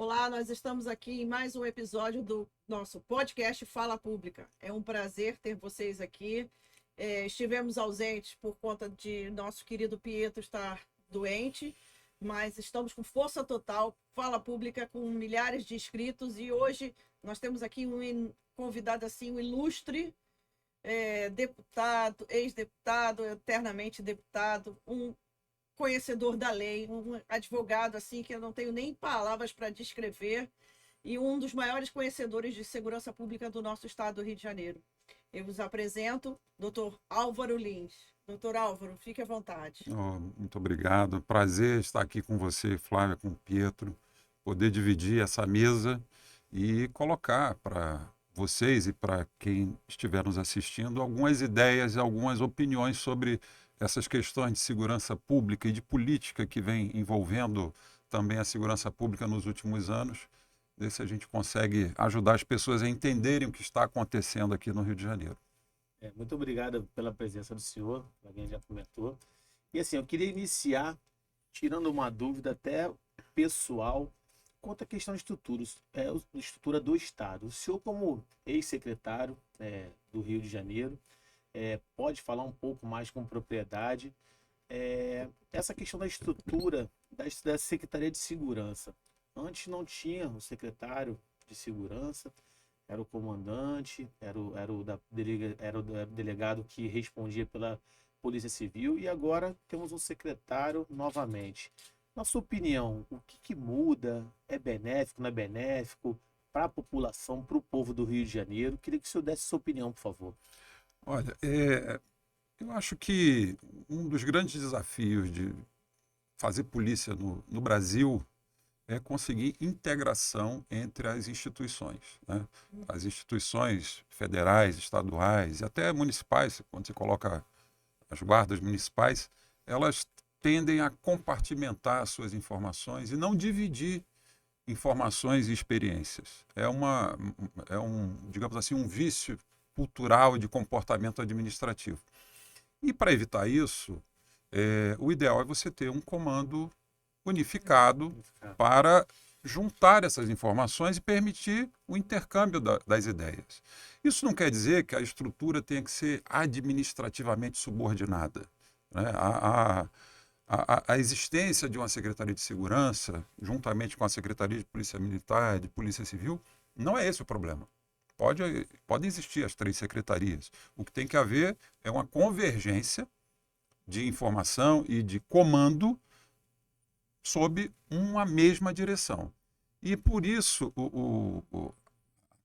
Olá, nós estamos aqui em mais um episódio do nosso podcast Fala Pública. É um prazer ter vocês aqui. Estivemos ausentes por conta de nosso querido Pietro estar doente, mas estamos com força total. Fala Pública com milhares de inscritos e hoje nós temos aqui um convidado assim, um ilustre deputado, ex-deputado, eternamente deputado, um conhecedor da lei, um advogado assim que eu não tenho nem palavras para descrever e um dos maiores conhecedores de segurança pública do nosso estado do Rio de Janeiro. Eu vos apresento Dr. Álvaro Lins. Doutor Álvaro, fique à vontade. Muito obrigado. Prazer estar aqui com você, Flávia, com o Pietro, poder dividir essa mesa e colocar para vocês e para quem estiver nos assistindo algumas ideias, algumas opiniões sobre essas questões de segurança pública e de política que vem envolvendo também a segurança pública nos últimos anos. Ver se a gente consegue ajudar as pessoas a entenderem o que está acontecendo aqui no Rio de Janeiro. Muito obrigado pela presença do senhor, alguém já comentou. E assim, eu queria iniciar tirando uma dúvida até pessoal quanto à questão de estrutura do Estado. O senhor, como ex-secretário do Rio de Janeiro, pode falar um pouco mais com propriedade essa questão da estrutura da Secretaria de Segurança. Antes não tinha o secretário de Segurança, era o comandante, era o delegado que respondia pela Polícia Civil e agora temos um secretário novamente. Na sua opinião, o que muda? É benéfico, não é benéfico para a população, para o povo do Rio de Janeiro? Queria que o senhor desse sua opinião, por favor. Olha, eu acho que um dos grandes desafios de fazer polícia no Brasil é conseguir integração entre as instituições, né? As instituições federais, estaduais e até municipais, quando você coloca as guardas municipais, elas tendem a compartimentar as suas informações e não dividir informações e experiências. Digamos assim, um vício cultural e de comportamento administrativo. E para evitar isso, o ideal é você ter um comando unificado para juntar essas informações e permitir o intercâmbio das ideias. Isso não quer dizer que a estrutura tenha que ser administrativamente subordinada, né? A existência de uma Secretaria de Segurança, juntamente com a Secretaria de Polícia Militar, de Polícia Civil, não é esse o problema. Podem existir as três secretarias. O que tem que haver é uma convergência de informação e de comando sob uma mesma direção. E por isso,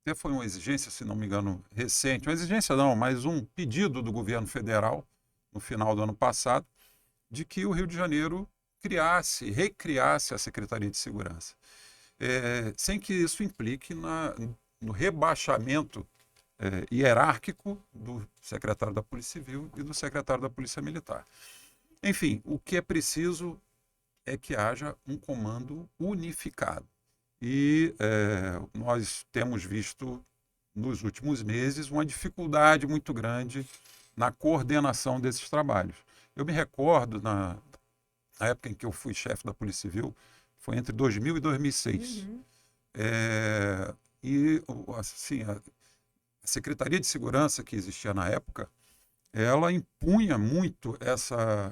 até foi uma exigência, se não me engano, recente, uma exigência não, mas um pedido do governo federal, no final do ano passado, de que o Rio de Janeiro recriasse a Secretaria de Segurança, sem que isso implique no rebaixamento hierárquico do secretário da Polícia Civil e do secretário da Polícia Militar. Enfim, o que é preciso é que haja um comando unificado. E nós temos visto, nos últimos meses, uma dificuldade muito grande na coordenação desses trabalhos. Eu me recordo, na época em que eu fui chefe da Polícia Civil, foi entre 2000 e 2006. E assim, a Secretaria de Segurança que existia na época, ela impunha muito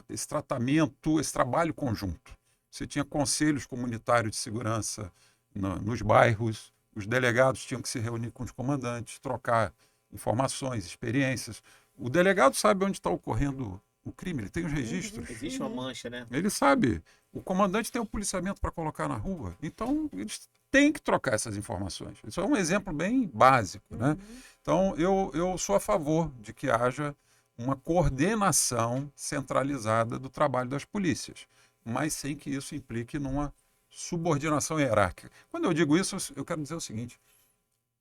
esse tratamento, esse trabalho conjunto. Você tinha conselhos comunitários de segurança nos bairros, os delegados tinham que se reunir com os comandantes, trocar informações, experiências. O delegado sabe onde está ocorrendo o crime, ele tem os registros. Existe uma mancha, né? Ele sabe. O comandante tem o policiamento para colocar na rua. Então, eles têm que trocar essas informações. Isso é um exemplo bem básico, né? Então, eu sou a favor de que haja uma coordenação centralizada do trabalho das polícias, mas sem que isso implique numa subordinação hierárquica. Quando eu digo isso, eu quero dizer o seguinte: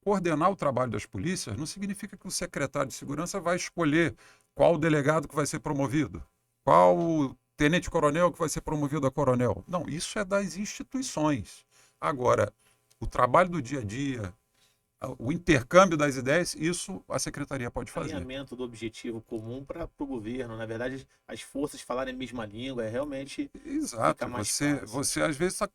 coordenar o trabalho das polícias não significa que o secretário de segurança vai escolher qual o delegado que vai ser promovido, qual o tenente-coronel que vai ser promovido a coronel. Não, isso é das instituições. Agora, o trabalho do dia a dia, o intercâmbio das ideias, isso a secretaria pode fazer. Alinhamento do objetivo comum para o governo. Na verdade, as forças falarem a mesma língua, realmente Exato. fica mais Você fácil. às vezes está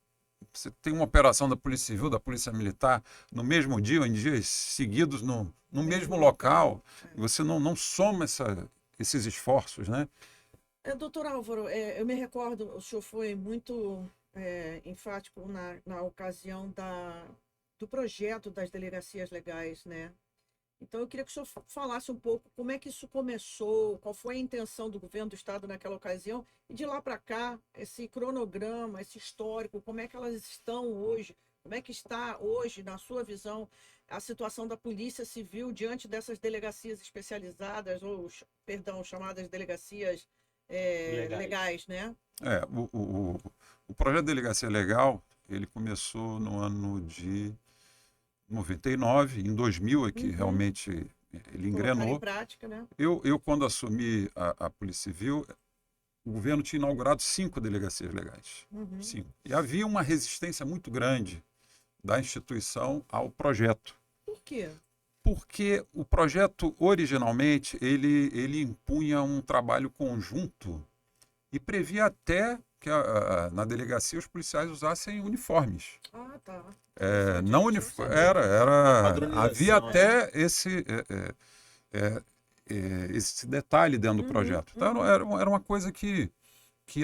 você tem uma operação da Polícia Civil, da Polícia Militar, no mesmo dia ou em dias seguidos no mesmo local, e você não soma esses esforços, né? Doutor Álvaro, eu me recordo, o senhor foi muito enfático na ocasião do projeto das delegacias legais, né? Então, eu queria que o senhor falasse um pouco como é que isso começou, qual foi a intenção do governo do Estado naquela ocasião, e de lá para cá, esse cronograma, esse histórico, como é que elas estão hoje, como é que está hoje, na sua visão, a situação da Polícia Civil diante dessas delegacias especializadas, ou, perdão, chamadas delegacias legais, né? O projeto de delegacia legal, ele começou no ano de 99, em 2000 é que realmente ele engrenou. Colocar em prática, né? Eu quando assumi a Polícia Civil, o governo tinha inaugurado 5 delegacias legais. 5. E havia uma resistência muito grande da instituição ao projeto. Por quê? Porque o projeto, originalmente, ele impunha um trabalho conjunto e previa até que na delegacia os policiais usassem uniformes. Ah, tá. Não havia Padronização, até esse detalhe dentro do projeto. Então, era uma coisa que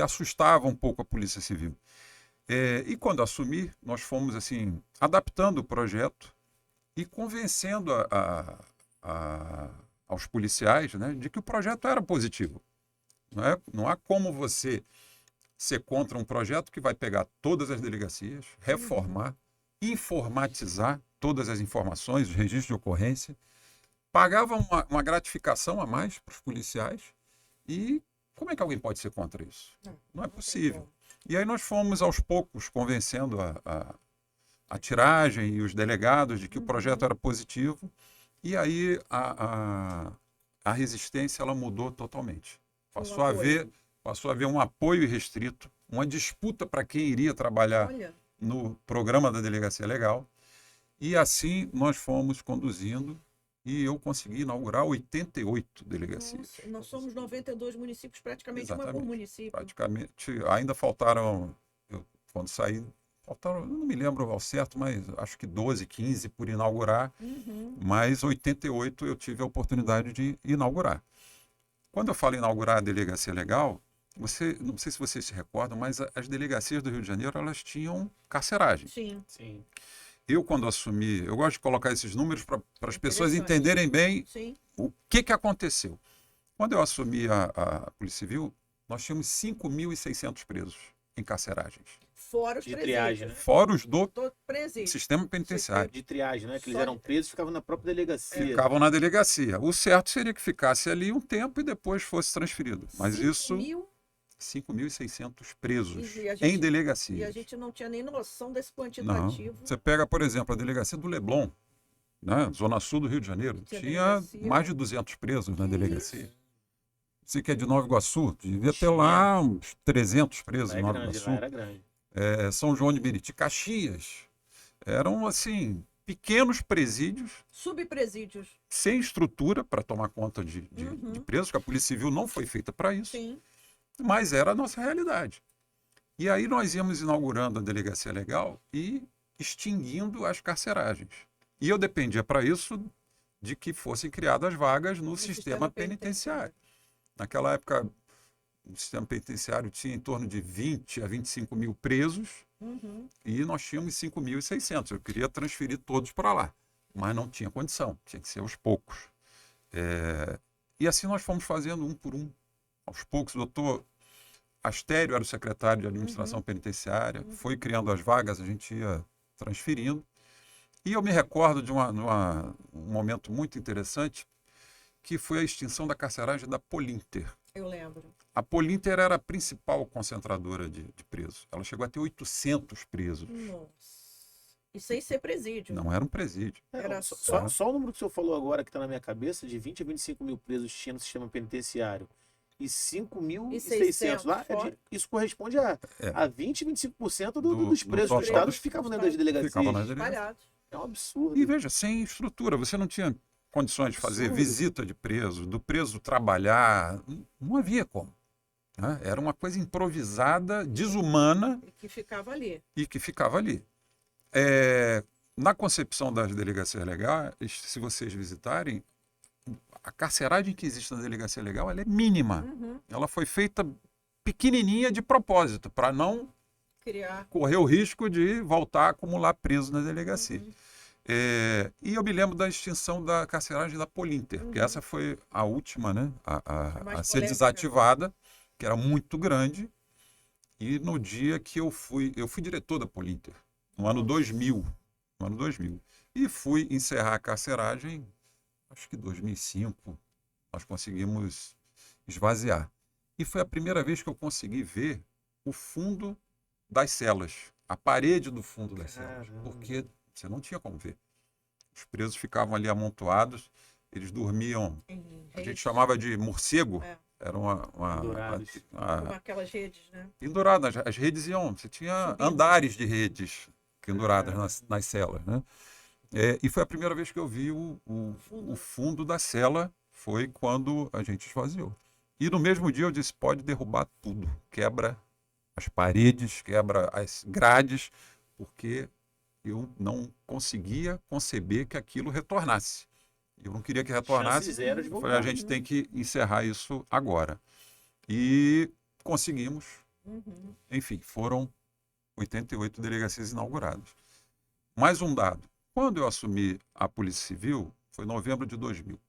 assustava um pouco a Polícia Civil. E quando assumi, nós fomos assim adaptando o projeto e convencendo aos policiais, né, de que o projeto era positivo. Não há como você ser contra um projeto que vai pegar todas as delegacias, reformar, informatizar todas as informações, os registros de ocorrência, pagava uma gratificação a mais para os policiais e como é que alguém pode ser contra isso? Não é possível. E aí nós fomos aos poucos convencendo a tiragem e os delegados de que o projeto era positivo e aí a resistência ela mudou totalmente. Passou a haver um apoio irrestrito, uma disputa para quem iria trabalhar no programa da Delegacia Legal. E assim nós fomos conduzindo e eu consegui inaugurar 88 delegacias. Nossa, nós somos 92 municípios, praticamente uma por município. Praticamente, ainda faltaram, quando saí, faltaram, não me lembro ao certo, mas acho que 12, 15 por inaugurar, mas 88 eu tive a oportunidade de inaugurar. Quando eu falo inaugurar a Delegacia Legal, não sei se vocês se recordam, mas as delegacias do Rio de Janeiro, elas tinham carceragem. Sim. Eu, quando assumi, eu gosto de colocar esses números para as pessoas entenderem bem o que aconteceu. Quando eu assumi a Polícia Civil, nós tínhamos 5.600 presos em carceragens. Fora os de triagem, né? Fora os do presídio. sistema penitenciário. De triagem, né? Que eles eram presos e ficavam na própria delegacia. Ficavam na delegacia. O certo seria que ficasse ali um tempo e depois fosse transferido. Mas 5.600 presos em delegacia. E a gente não tinha nem noção desse quantitativo. Não. Você pega, por exemplo, a delegacia do Leblon, né? Zona Sul do Rio de Janeiro. Tinha mais de 200 presos na delegacia. Você que é de Nova Iguaçu, devia ter lá uns 300 presos em Nova Iguaçu. Era grande. São João de Meriti, Caxias. Eram, assim, pequenos presídios. Subpresídios. Sem estrutura para tomar conta de presos, que a Polícia Civil não foi feita para isso. Sim. Mas era a nossa realidade. E aí nós íamos inaugurando a Delegacia Legal e extinguindo as carceragens. E eu dependia para isso de que fossem criadas vagas no sistema penitenciário. Naquela época, o sistema penitenciário tinha em torno de 20 a 25 mil presos e nós tínhamos 5.600. Eu queria transferir todos para lá, mas não tinha condição, tinha que ser aos poucos. E assim nós fomos fazendo um por um. Aos poucos, o doutor Astério era o secretário de administração penitenciária, foi criando as vagas, a gente ia transferindo. E eu me recordo de um momento muito interessante, que foi a extinção da carceragem da Polinter. Eu lembro. A Polinter era a principal concentradora de presos. Ela chegou a ter 800 presos. Nossa. E sem ser presídio. Não era um presídio. Era Só o número que o senhor falou agora, que está na minha cabeça, de 20 a 25 mil presos tinha no sistema penitenciário e 5.600 lá, isso corresponde a 20, 25% dos presos do Estado que ficavam dentro das delegacias. Espalhados. É um absurdo. E veja, sem estrutura, você não tinha condições de fazer visita de preso, do preso trabalhar, não havia como. né? Era uma coisa improvisada, desumana E que ficava ali. e que ficava ali. É, na concepção das delegacias legais, se vocês visitarem, a carceragem que existe na delegacia legal ela é mínima. Uhum. Ela foi feita pequenininha de propósito, para não Criar. correr o risco de voltar a acumular preso na delegacia. Uhum. E eu me lembro da extinção da carceragem da Polinter, que essa foi a última, né, A mais a ser polêmica. desativada, que era muito grande. E no dia que eu fui diretor da Polinter, no ano 2000, no ano 2000, e fui encerrar a carceragem, acho que 2005, nós conseguimos esvaziar. E foi a primeira vez que eu consegui ver o fundo das celas, a parede do fundo das celas, Caramba. porque você não tinha como ver. Os presos ficavam ali amontoados, eles dormiam, Em a gente redes. chamava de morcego, É. era Pendurados. Como aquelas redes, né? penduradas, as redes iam, você tinha Subindo. andares de redes penduradas Caramba. nas celas, né? E foi a primeira vez que eu vi o fundo da cela, foi quando a gente esvaziou. E no mesmo dia eu disse, pode derrubar tudo, quebra as paredes, quebra as grades, porque eu não conseguia conceber que aquilo retornasse. Eu não queria que retornasse. Chances zero de Eu falei, voltar. a gente tem que encerrar isso agora. E conseguimos. Uhum. Enfim, foram 88 delegacias inauguradas. Mais um dado. Quando eu assumi a Polícia Civil, foi em novembro de 2000.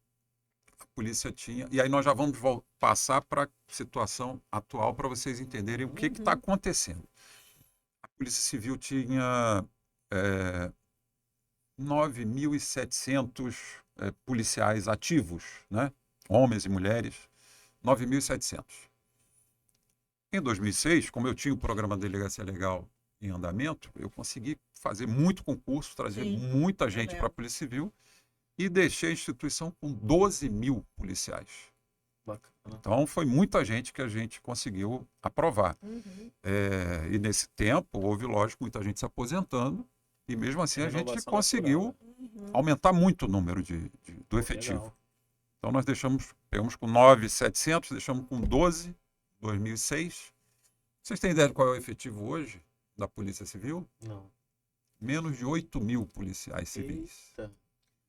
A polícia tinha... E aí nós já vamos passar para a situação atual para vocês entenderem o que está acontecendo. A Polícia Civil tinha 9.700 policiais ativos, né? Homens e mulheres, 9.700. Em 2006, como eu tinha o programa Delegacia Legal em andamento, eu consegui fazer muito concurso, trazer Sim, muita eu gente lembro. para a Polícia Civil e deixei a instituição com 12 mil policiais. Bacana. Então, foi muita gente que a gente conseguiu aprovar. Uhum. E nesse tempo, houve, lógico, muita gente se aposentando e mesmo assim a gente Renovação conseguiu natural, Uhum. aumentar muito o número do efetivo. Legal. Então, nós pegamos com 9.700, deixamos com 12, 2006. Vocês têm ideia de qual é o efetivo hoje da Polícia Civil? Não. Menos de 8 mil policiais civis Eita.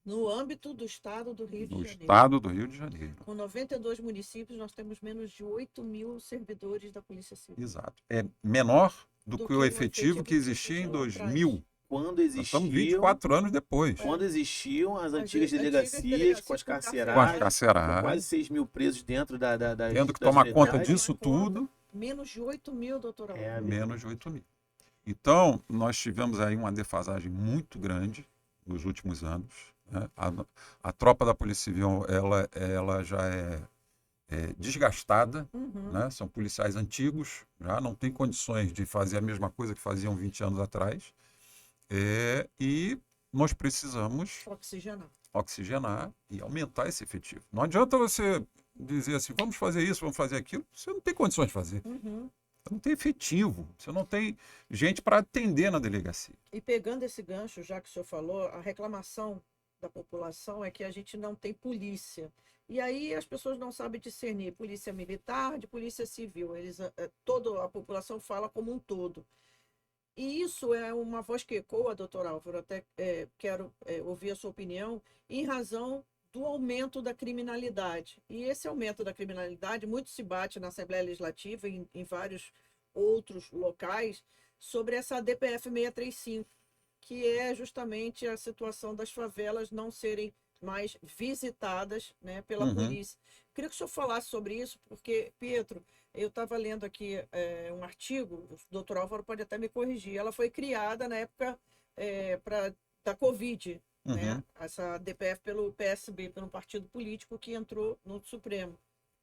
No âmbito do estado do Rio de no Janeiro. estado do Rio de Janeiro. Com 92 municípios, nós temos menos de 8 mil servidores da Polícia Civil. Exato. É menor do Do que o efetivo que existia em lá atrás. 2000. Quando Nós estamos existiam, 24 anos depois. quando existiam as As antigas antigas delegacias delegacias com as com Com as carceragens, com carcerárias, quase 6 mil presos dentro das tendo que das tomar conta unidades. disso tudo, Menos de 8 mil, doutor Alves. É, menos de 8 mil. Então, nós tivemos aí uma defasagem muito grande nos últimos anos, né? A tropa da Polícia Civil, ela já é desgastada, Uhum. né? São policiais antigos, já não tem condições de fazer a mesma coisa que faziam 20 anos atrás. E nós precisamos oxigenar e aumentar esse efetivo. Não adianta você dizer assim, vamos fazer isso, vamos fazer aquilo, você não tem condições de fazer. Uhum. Você não tem efetivo, você não tem gente para atender na delegacia. E pegando esse gancho, já que o senhor falou, a reclamação da população é que a gente não tem polícia. E aí as pessoas não sabem discernir polícia militar de polícia civil. Toda a população fala como um todo. E isso é uma voz que ecoa, doutor Álvaro, até quero ouvir a sua opinião, em razão do aumento da criminalidade. E esse aumento da criminalidade muito se bate na Assembleia Legislativa e em vários outros locais sobre essa DPF 635, que é justamente a situação das favelas não serem mais visitadas, né, pela Uhum. polícia. Queria que o senhor falasse sobre isso, porque, Pietro, eu estava lendo aqui um artigo, o doutor Álvaro pode até me corrigir, ela foi criada na época da Covid, né? Uhum. Essa DPF pelo PSB, pelo partido político que entrou no Supremo.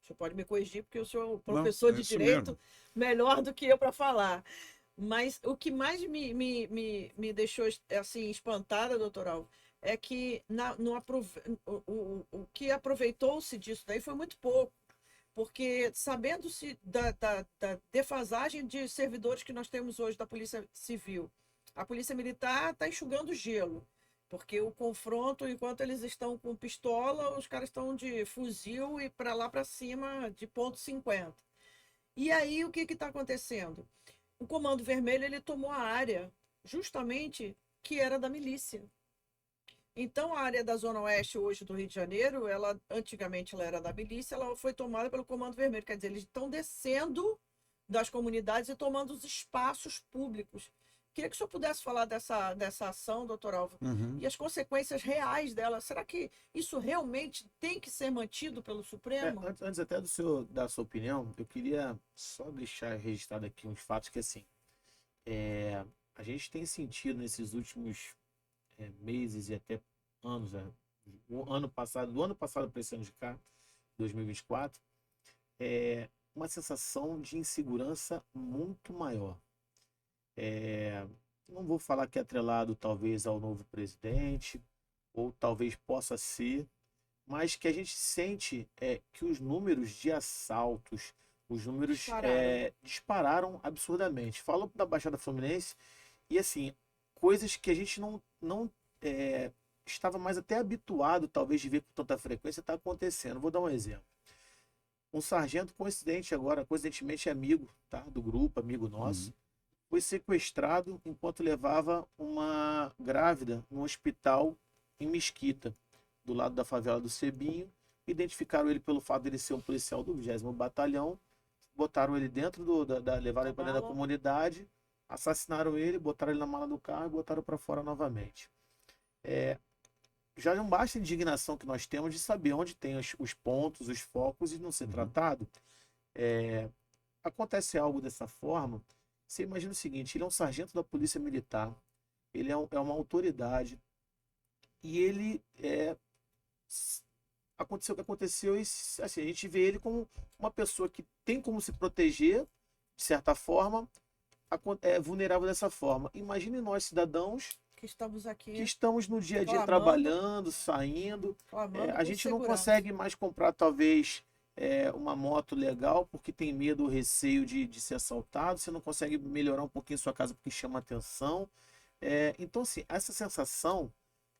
O senhor pode me corrigir, porque eu sou professor de isso direito, mesmo. melhor do que eu para falar. Mas o que mais me deixou assim espantada, doutor Alvo, é que o que aproveitou-se disso daí foi muito pouco, porque sabendo-se da defasagem de servidores que nós temos hoje da Polícia Civil, a Polícia Militar está enxugando gelo, porque o confronto, enquanto eles estão com pistola, os caras estão de fuzil e para lá para cima de .50. E aí, o que está acontecendo? O Comando Vermelho ele tomou a área justamente que era da milícia. Então, a área da Zona Oeste hoje do Rio de Janeiro, antigamente ela era da milícia, ela foi tomada pelo Comando Vermelho. Quer dizer, eles estão descendo das comunidades e tomando os espaços públicos. Queria que o senhor pudesse falar dessa ação, doutor Alvo, e as consequências reais dela. Será que isso realmente tem que ser mantido pelo Supremo? Antes até da sua opinião, eu queria só deixar registrado aqui uns fatos que, assim, a gente tem sentido nesses últimos meses e até anos, do ano passado para esse ano de cá, 2024, uma sensação de insegurança muito maior. Não vou falar que é atrelado talvez ao novo presidente, ou talvez possa ser, mas que a gente sente que os números de assaltos, os números dispararam absurdamente. Falo da Baixada Fluminense e, assim, coisas que a gente não estava mais até habituado, talvez, de ver com tanta frequência, está acontecendo. Vou dar um exemplo. Um sargento coincidentemente amigo, tá, do grupo, amigo nosso, foi sequestrado enquanto levava uma grávida no hospital em Mesquita, do lado da favela do Cebinho. Identificaram ele pelo fato de ele ser um policial do 20º Batalhão, botaram ele dentro levaram ele para dentro da comunidade, assassinaram ele, botaram ele na mala do carro e botaram para fora novamente. Já não basta a indignação que nós temos de saber onde tem os pontos, os focos e não ser tratado. Acontece algo dessa forma. Você imagina o seguinte: ele é um sargento da Polícia Militar, ele é uma autoridade, e ele aconteceu o que aconteceu, e assim, a gente vê ele como uma pessoa que tem como se proteger, de certa forma, é vulnerável dessa forma. Imagine nós, cidadãos, que estamos aqui, que estamos no dia a dia trabalhando, saindo, a gente não consegue mais comprar, talvez, uma moto legal porque tem medo ou receio de ser assaltado. Você não consegue melhorar um pouquinho sua casa porque chama atenção. Então, assim, essa sensação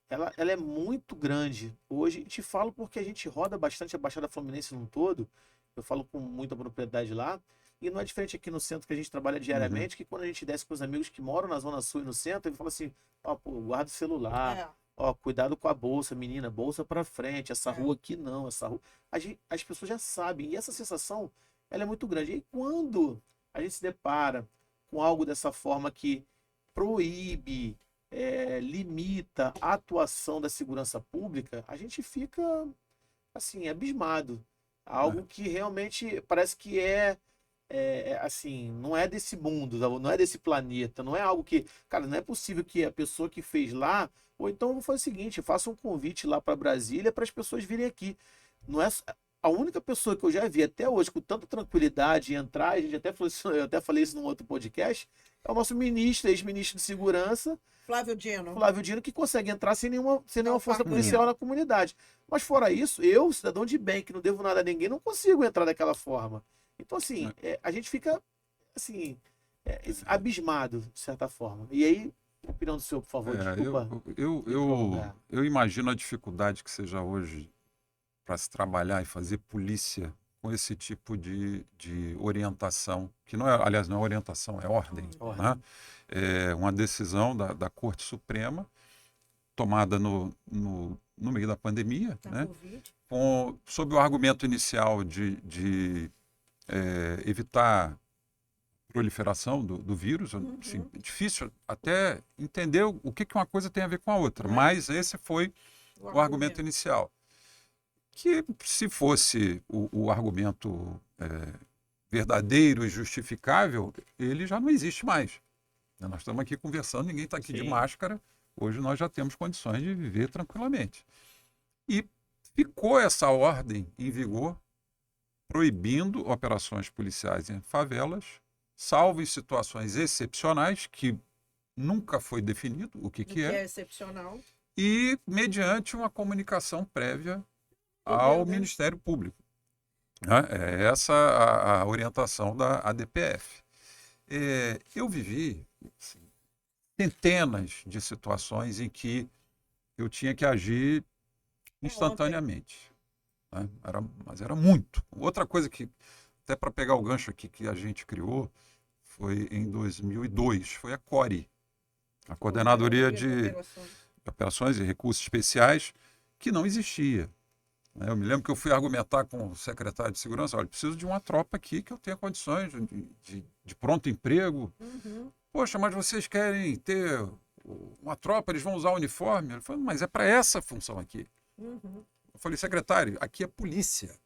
ela é muito grande hoje. E te falo porque a gente roda bastante a Baixada Fluminense num todo. Eu falo com muita propriedade lá. E não é diferente aqui no centro, que a gente trabalha diariamente, que quando a gente desce com os amigos que moram na Zona Sul e no centro, ele fala assim: ó, pô, guarda o celular, ó, cuidado com a bolsa, menina, bolsa pra frente, essa rua aqui não, essa rua. As pessoas já sabem, e essa sensação, ela é muito grande. E quando a gente se depara com algo dessa forma que proíbe, limita a atuação da segurança pública, a gente fica, assim, abismado. Algo que realmente parece que assim, não é desse mundo, não é desse planeta, não é algo que, cara, não é possível que a pessoa que fez lá, ou então eu vou fazer o seguinte: faça um convite lá para Brasília para as pessoas virem aqui. Não é a única pessoa que eu já vi até hoje com tanta tranquilidade entrar, a gente até falou isso, eu até falei isso num outro podcast, é o nosso ex-ministro de Segurança, Flávio Dino, que consegue entrar sem nenhuma força policial na comunidade. Mas fora isso, eu, cidadão de bem, que não devo nada a ninguém, não consigo entrar daquela forma. Então, assim, a gente fica, assim, abismado, de certa forma. E aí, a opinião do senhor, por favor, desculpa. Eu imagino a dificuldade que seja hoje para se trabalhar e fazer polícia com esse tipo de orientação, que não é, aliás, não é orientação, é ordem. Né? É uma decisão da Corte Suprema, tomada no meio da pandemia, né? Sob o argumento inicial de evitar proliferação do vírus. Assim, é difícil até entender o que uma coisa tem a ver com a outra, mas esse foi o argumento inicial. Que, se fosse o argumento verdadeiro e justificável, ele já não existe mais. Nós estamos aqui conversando, ninguém está aqui de máscara, hoje nós já temos condições de viver tranquilamente. E ficou essa ordem em vigor, proibindo operações policiais em favelas, salvo em situações excepcionais, que nunca foi definido o que é excepcional, e mediante uma comunicação prévia ao Ministério Público. É essa a orientação da ADPF. Eu vivi centenas de situações em que eu tinha que agir instantaneamente. Mas era muito. Outra coisa que até para pegar o gancho aqui que a gente criou, foi em 2002, foi a CORE, a Coordenadoria de Operações e Recursos Especiais, que não existia. Eu me lembro que eu fui argumentar com o secretário de Segurança, olha, preciso de uma tropa aqui que eu tenha condições de pronto emprego. Uhum. Poxa, mas vocês querem ter uma tropa, eles vão usar uniforme? Ele falou, mas é para essa função aqui. Uhum. Eu falei, secretário, aqui é polícia.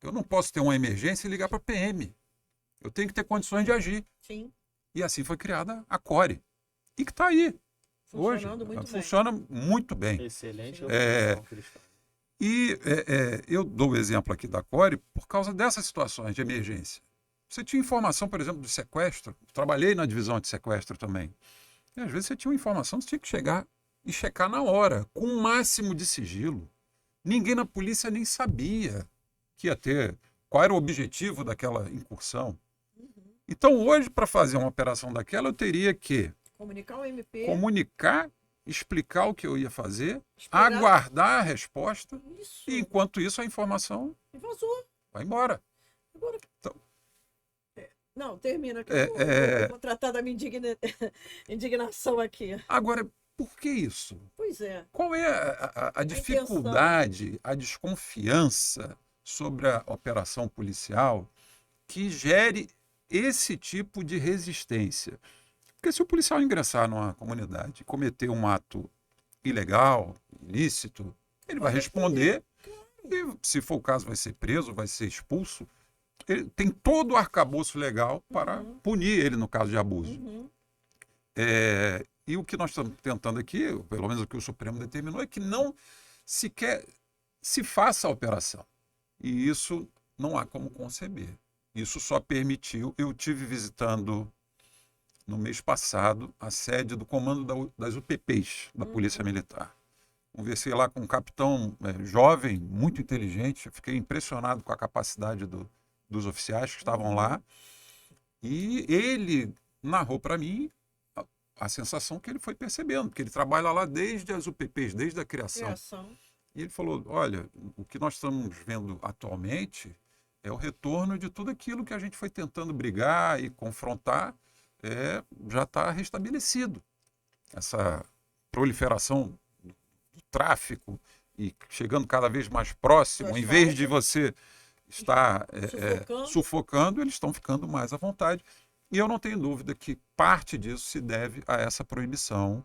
Eu não posso ter uma emergência e ligar para a PM. Eu tenho que ter condições de agir. Sim. E assim foi criada a CORE. E que está aí. Hoje, Funcionando muito bem. funciona muito bem. Excelente. Que eles fazem. E eu dou o exemplo aqui da CORE por causa dessas situações de emergência. Você tinha informação, por exemplo, de sequestro. Trabalhei na divisão de sequestro também. E às vezes você tinha uma informação, você tinha que chegar e checar na hora, com o máximo de sigilo. Ninguém na polícia nem sabia que ia ter, qual era o objetivo daquela incursão. Uhum. Então, hoje, para fazer uma operação daquela, eu teria que Comunicar o MP. comunicar, explicar o que eu ia fazer, Esperar. aguardar a resposta, Isso. e enquanto isso a informação E vazou. vai embora. Agora. Então, Não, termina aqui. É, Vou tratar da minha indignação aqui. Agora, por que isso? Pois é. Qual é a dificuldade, a desconfiança sobre a operação policial que gere esse tipo de resistência? Porque se o policial ingressar numa comunidade e cometer um ato ilegal, ilícito, ele vai responder e, se for o caso, vai ser preso, vai ser expulso. Ele tem todo o arcabouço legal para punir ele no caso de abuso. Uhum. E o que nós estamos tentando aqui, pelo menos o que o Supremo determinou, é que não sequer se faça a operação. E isso não há como conceber. Isso só permitiu. Eu tive visitando no mês passado a sede do comando das UPPs da Polícia Militar. Conversei lá com um capitão jovem, muito inteligente. Eu fiquei impressionado com a capacidade dos oficiais que estavam lá. E ele narrou para mim a sensação que ele foi percebendo, porque ele trabalha lá desde as UPPs, desde a criação. E ele falou, olha, o que nós estamos vendo atualmente é o retorno de tudo aquilo que a gente foi tentando brigar e confrontar, já está restabelecido. Essa proliferação do tráfico e chegando cada vez mais próximo, em vez de você estar sufocando, eles estão ficando mais à vontade. E eu não tenho dúvida que parte disso se deve a essa proibição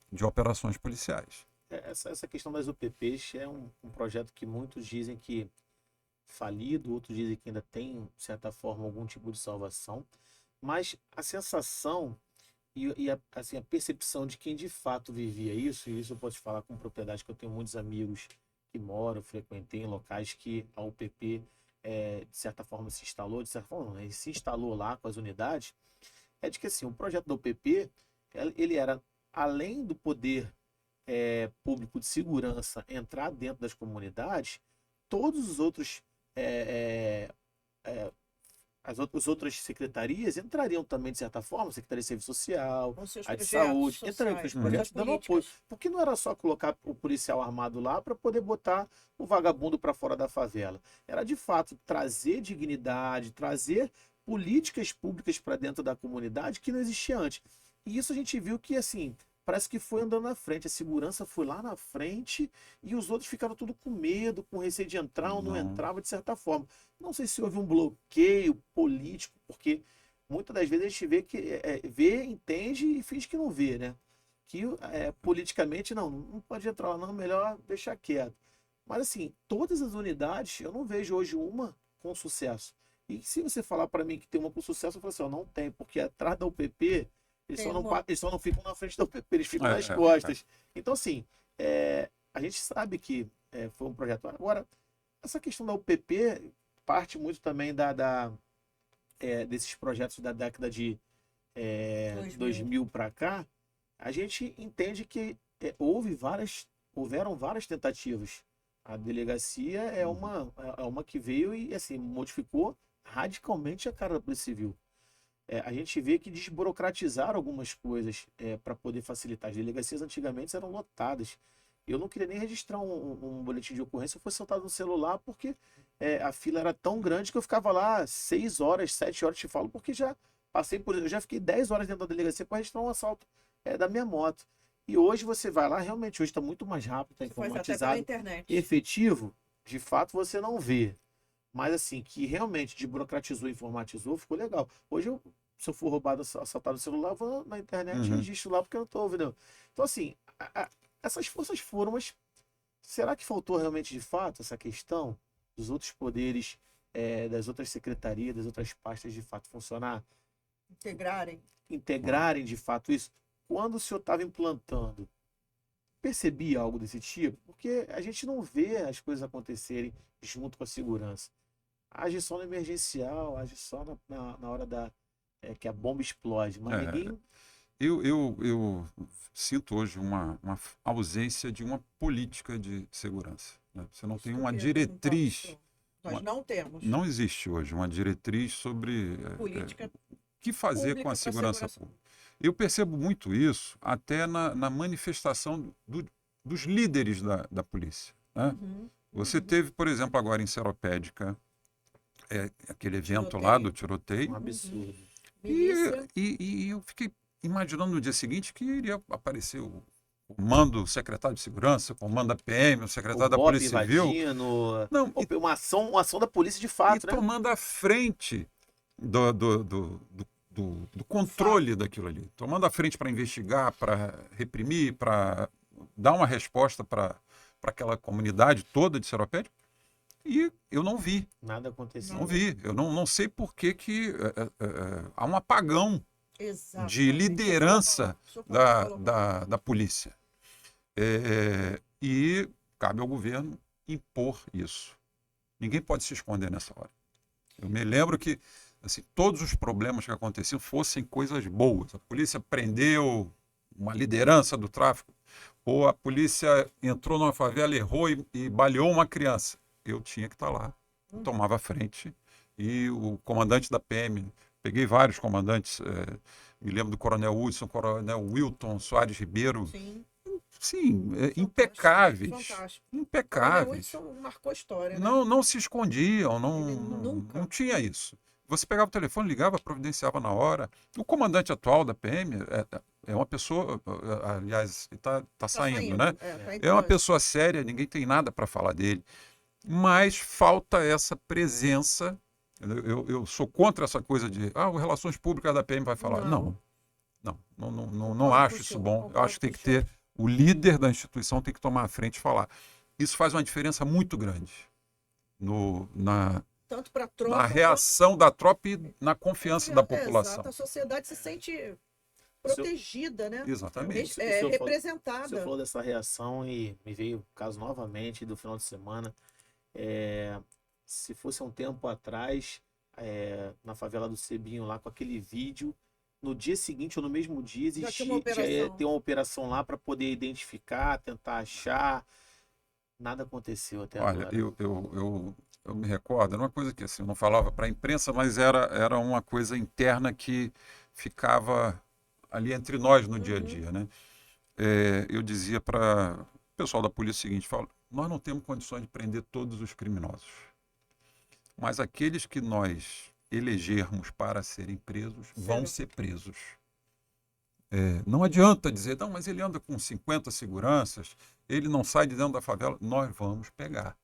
de operações policiais. Essa questão das UPPs é um projeto que muitos dizem que falido, outros dizem que ainda tem, de certa forma, algum tipo de salvação. Mas a sensação e a percepção de quem de fato vivia isso, e isso eu posso falar com propriedade, que eu tenho muitos amigos que moram, frequentei em locais que a UPP de certa forma se instalou, de certa forma não, se instalou lá com as unidades, é de que assim, o projeto da UPP, ele era, além do poder público de segurança entrar dentro das comunidades, todos os outros as outras secretarias entrariam também, de certa forma, a Secretaria de Serviço Social, a de Saúde, entrariam com os projetos dando apoio. Porque não era só colocar o policial armado lá para poder botar o vagabundo para fora da favela. Era, de fato, trazer dignidade, trazer políticas públicas para dentro da comunidade que não existia antes. E isso a gente viu que, assim, parece que foi andando na frente. A segurança foi lá na frente e os outros ficaram tudo com medo, com receio de entrar ou não entrava, de certa forma. Não sei se houve um bloqueio político, porque muitas das vezes a gente vê que vê, entende e finge que não vê, né? Que politicamente não pode entrar lá, não, melhor deixar quieto. Mas assim, todas as unidades, eu não vejo hoje uma com sucesso. E se você falar para mim que tem uma com sucesso, eu falo assim, não tem, porque atrás da UPP, eles só não ficam na frente da UPP, eles ficam nas costas. Então assim, a gente sabe que foi um projeto. Agora, essa questão da UPP parte muito também desses projetos da década de 2000 para cá. A gente entende que houveram várias tentativas. A delegacia é uma que veio e assim, modificou radicalmente a cara da Polícia Civil. A gente vê que desburocratizaram algumas coisas para poder facilitar. As delegacias antigamente eram lotadas. Eu não queria nem registrar um boletim de ocorrência, eu fosse soltado no celular, porque a fila era tão grande que eu ficava lá 6 horas, 7 horas, te falo, porque já passei por. Eu já fiquei 10 horas dentro da delegacia para registrar um assalto da minha moto. E hoje você vai lá, realmente, hoje está muito mais rápido, está Você faz até pela informatizado. internet. Efetivo, de fato, você não vê. Mas assim, que realmente desburocratizou e informatizou, ficou legal. Hoje, se eu for roubado, assaltado no celular, eu vou na internet e Uhum. registro lá, porque eu não estou ouvindo. Então, assim, essas forças foram, mas será que faltou realmente, de fato, essa questão dos outros poderes, das outras secretarias, das outras pastas, de fato, funcionar? Integrarem, de fato, isso? Quando o senhor estava implantando, percebia algo desse tipo? Porque a gente não vê as coisas acontecerem junto com a segurança. Age só no emergencial, age só na hora que a bomba explode, mas É, ninguém. eu sinto hoje uma ausência de uma política de segurança, né? Você não Isso tem que eu uma queria perguntar pro diretriz, senhor. Nós não temos não existe hoje uma diretriz sobre política o que fazer com pública a para segurança segurança. pública. Eu percebo muito isso até na manifestação dos líderes da polícia, né? Uhum, Você uhum. teve, por exemplo, agora em Seropédica, aquele evento lá Tiroteio. do tiroteio, Um absurdo. Milícia. e eu fiquei imaginando no dia seguinte que iria aparecer o comando, o secretário de segurança, o comando da PM, o O secretário da BOP Polícia Civil, invadindo. não, Uma ação da polícia de e fato, né? tomando a frente do controle daquilo ali, tomando a frente para investigar, para reprimir, para dar uma resposta para aquela comunidade toda de Seropédica, e eu não vi. Nada aconteceu. Não vi. Eu não sei por que há um apagão de Exatamente. liderança O senhor colocou. da polícia. E cabe ao governo impor isso. Ninguém pode se esconder nessa hora. Eu me lembro que assim, todos os problemas que aconteciam fossem coisas boas. A polícia prendeu uma liderança do tráfico, ou a polícia entrou numa favela, errou e baleou uma criança. Eu tinha que estar lá. Eu tomava a frente. E o comandante da PM, peguei vários comandantes, me lembro do Coronel Hudson, Coronel Wilton Soares Ribeiro, Sim, sim, fantástico, impecáveis, fantástico. O Coronel impecáveis. Wilson marcou história, né? Não se escondiam, Ele nunca. não tinha isso. Você pegava o telefone, ligava, providenciava na hora. O comandante atual da PM é uma pessoa, aliás, está saindo, né? Tá É uma entrando. pessoa séria, ninguém tem nada para falar dele. Mas falta essa presença. Eu sou contra essa coisa de, o Relações Públicas da PM vai falar. Não. Não acho isso bom. Eu acho que tem que ter, o líder da instituição tem que tomar a frente e falar. Isso faz uma diferença muito grande na Tanto para a tropa. na reação da tropa e na confiança da população. Exato, a sociedade se sente protegida, né? Exatamente. O senhor falou- Representada. Você falou dessa reação e me veio o caso novamente do final de semana. Se fosse um tempo atrás, na favela do Cebinho, lá com aquele vídeo, no dia seguinte ou no mesmo dia Já tinha existia, uma já ia operação. ter uma operação lá para poder identificar, tentar achar. Nada aconteceu até Olha, agora. eu me recordo, era uma coisa que assim, eu não falava para a imprensa, mas era uma coisa interna que ficava ali entre nós no dia a dia, né? Eu dizia para o pessoal da polícia o seguinte, nós não temos condições de prender todos os criminosos, mas aqueles que nós elegermos para serem presos vão ser presos. Não adianta dizer, não, mas ele anda com 50 seguranças, ele não sai de dentro da favela. Nós vamos pegar.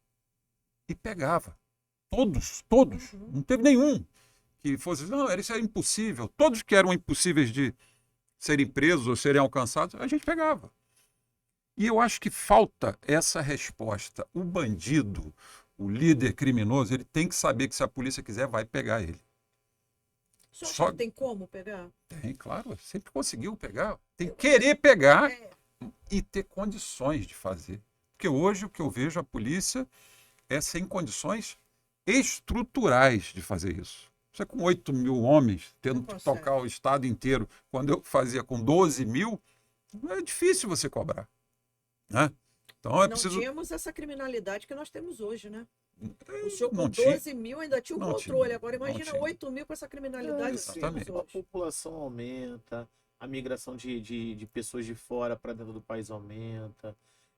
E pegava. Todos. Não teve nenhum que fosse, não, isso é impossível. Todos que eram impossíveis de serem presos ou serem alcançados, a gente pegava. E eu acho que falta essa resposta. O bandido, o líder criminoso, ele tem que saber que se a polícia quiser, vai pegar ele. O senhor tem como pegar? Tem, claro, sempre conseguiu pegar. Tem que querer pegar e ter condições de fazer. Porque hoje o que eu vejo a polícia é sem condições estruturais de fazer isso. Você com 8 mil homens, tendo que tocar o estado inteiro, quando eu fazia com 12 mil, é difícil você cobrar. Né? Então Não tínhamos essa criminalidade que nós temos hoje, né? O senhor com 12 mil ainda tinha o controle. Agora imagina 8 mil com essa criminalidade. Exatamente. A população aumenta, a migração de pessoas de fora para dentro do país aumenta.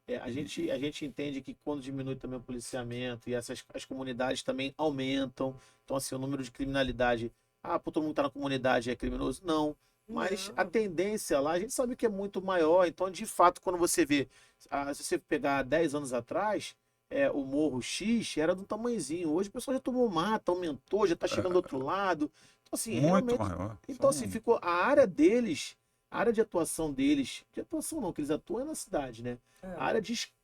a gente entende que quando diminui também o policiamento e as comunidades também aumentam, então assim, o número de criminalidade, pô, todo mundo tá na comunidade é criminoso? Não. Mas a Não. tendência lá, a gente sabe que é muito maior. Então, de fato, quando você vê, se você pegar 10 anos atrás, o Morro X era do tamanhozinho. Hoje o pessoal já tomou mata, aumentou, já está chegando do outro lado. Então, assim, Muito realmente. maior. Então, assim, ficou a área deles, a área de atuação não, que eles atuam é na cidade, né? A área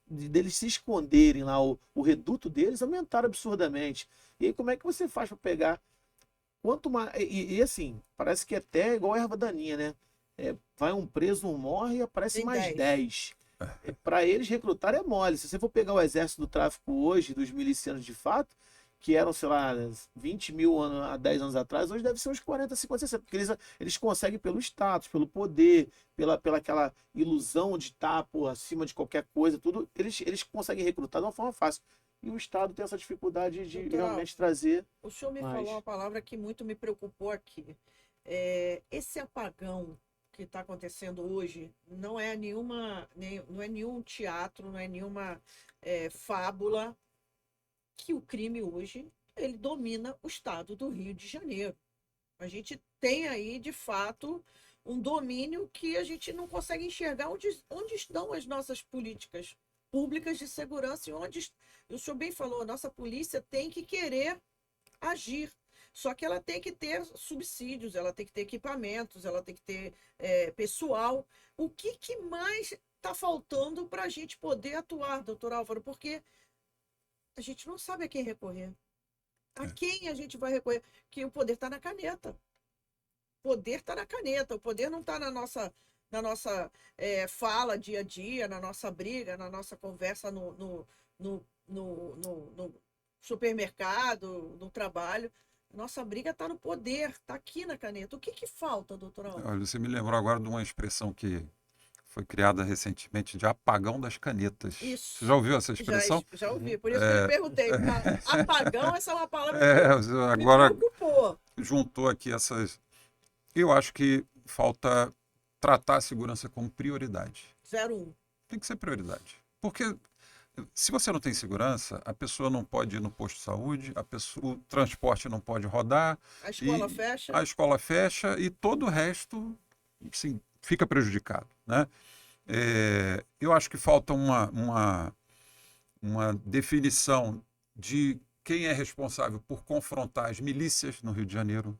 deles se esconderem lá, o reduto deles aumentaram absurdamente. E aí, como é que você faz para pegar. Quanto mais. E assim, parece que é até igual erva daninha, né? Vai um preso, um morre e aparece Tem mais 10. 10. Para eles recrutar é mole. Se você for pegar o exército do tráfico hoje, dos milicianos de fato, que eram, sei lá, 20 mil há 10 anos atrás, hoje deve ser uns 40, 50, 60. Porque eles conseguem pelo status, pelo poder, pela aquela ilusão de estar por acima de qualquer coisa, tudo. Eles conseguem recrutar de uma forma fácil. E o Estado tem essa dificuldade de Doutor realmente trazer O senhor me mais. falou uma palavra que muito me preocupou aqui. Esse apagão que está acontecendo hoje não é não é nenhum teatro, não é nenhuma fábula, que o crime hoje ele domina o estado do Rio de Janeiro. A gente tem aí, de fato, um domínio que a gente não consegue enxergar onde estão as nossas políticas públicas de segurança e onde, o senhor bem falou, a nossa polícia tem que querer agir. Só que ela tem que ter subsídios, ela tem que ter equipamentos, ela tem que ter pessoal. O que mais está faltando para a gente poder atuar, doutor Álvaro? Porque a gente não sabe a quem recorrer. A quem a gente vai recorrer? Que o poder está na caneta. O poder está na caneta, o poder não está na nossa fala dia a dia, na nossa briga, na nossa conversa no supermercado, no trabalho. Nossa briga está no poder, está aqui na caneta. O que falta, doutor Álvaro? Olha, você me lembrou agora de uma expressão que foi criada recentemente de apagão das canetas. Isso. Você já ouviu essa Já, expressão? já ouvi, por isso que eu lhe perguntei. Apagão, essa é uma palavra que me Agora preocupou. juntou aqui essas. Eu acho que falta tratar a segurança como prioridade. 01. Tem que ser prioridade. Porque se você não tem segurança, a pessoa não pode ir no posto de saúde, o transporte não pode rodar, A escola e fecha. a escola fecha e todo o resto, sim, fica prejudicado, né? Eu acho que falta uma definição de quem é responsável por confrontar as milícias no Rio de Janeiro.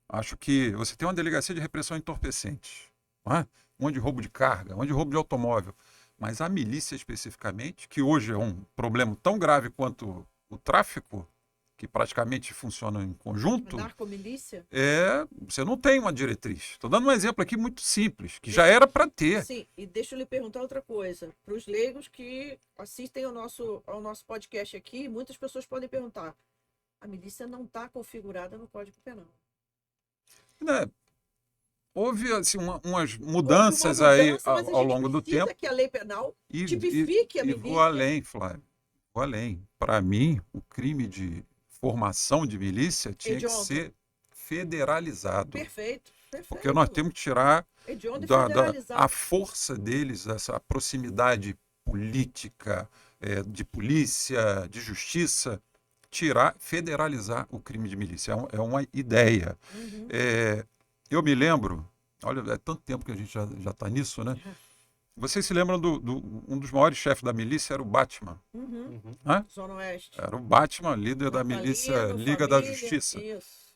Acho que você tem uma delegacia de repressão entorpecentes, não é? Um monte de roubo de carga, um monte de roubo de automóvel. Mas a milícia especificamente, que hoje é um problema tão grave quanto o tráfico, que praticamente funciona em conjunto, Narcomilícia? você não tem uma diretriz. Estou dando um exemplo aqui muito simples, que já era para ter. Sim, e deixa eu lhe perguntar outra coisa. Para os leigos que assistem ao nosso podcast aqui, muitas pessoas podem perguntar: a milícia não está configurada no Código Penal. Né? Houve assim, umas Houve mudanças uma aí mudança, mas a ao gente longo do precisa tempo. que a lei penal E tipifique a vou milícia. além, Flávio. Vou além. Para mim, o crime de formação de milícia tinha que Hediondo. ser federalizado. Perfeito. Porque nós temos que tirar Hediondo e a federalizar. força deles, essa proximidade política, de polícia, de justiça, federalizar o crime de milícia. É uma ideia. Uhum. Eu me lembro, olha, é tanto tempo que a gente já está nisso, né? Vocês se lembram um dos maiores chefes da milícia era o Batman. Uhum. Né? Zona Oeste. Era o Batman, líder da Natalino, milícia Liga da família, Justiça. Isso.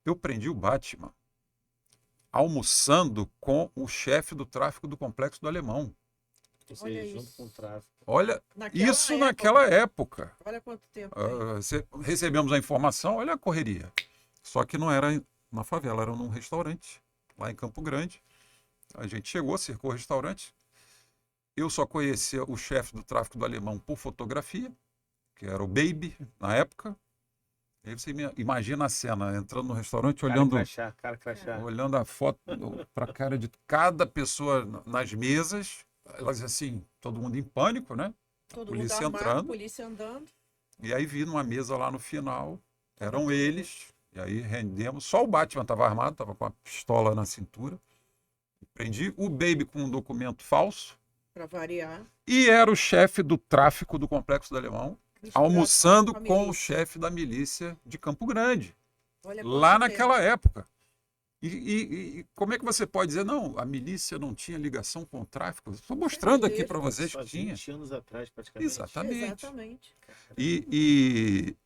Eu prendi o Batman almoçando com o chefe do tráfico do Complexo do Alemão. Ou Olha seja, junto isso. com o tráfico. Olha, Naquela naquela época. Olha quanto tempo tem. Recebemos a informação, olha a correria. Só que não era na favela, era num restaurante, lá em Campo Grande. A gente chegou, cercou o restaurante. Eu só conhecia o chefe do tráfico do Alemão por fotografia, que era o Baby, na época. Aí você imagina a cena, entrando no restaurante, Cara crachá. olhando a foto para a cara de cada pessoa nas mesas. Elas assim, todo mundo em pânico, né? Todo polícia mundo armado, entrando. polícia andando. E aí vi numa mesa lá no final, eram eles, e aí rendemos. Só o Batman estava armado, estava com a pistola na cintura. Prendi o Baby com um documento falso, Para variar. E era o chefe do tráfico do Complexo do Alemão, almoçando com o chefe da milícia de Campo Grande, Olha lá quanto naquela tempo. época. E como é que você pode dizer, não, a milícia não tinha ligação com o tráfico? Estou mostrando aqui para vocês Só que tinha. 20 anos atrás, praticamente. Exatamente. Exatamente. Esse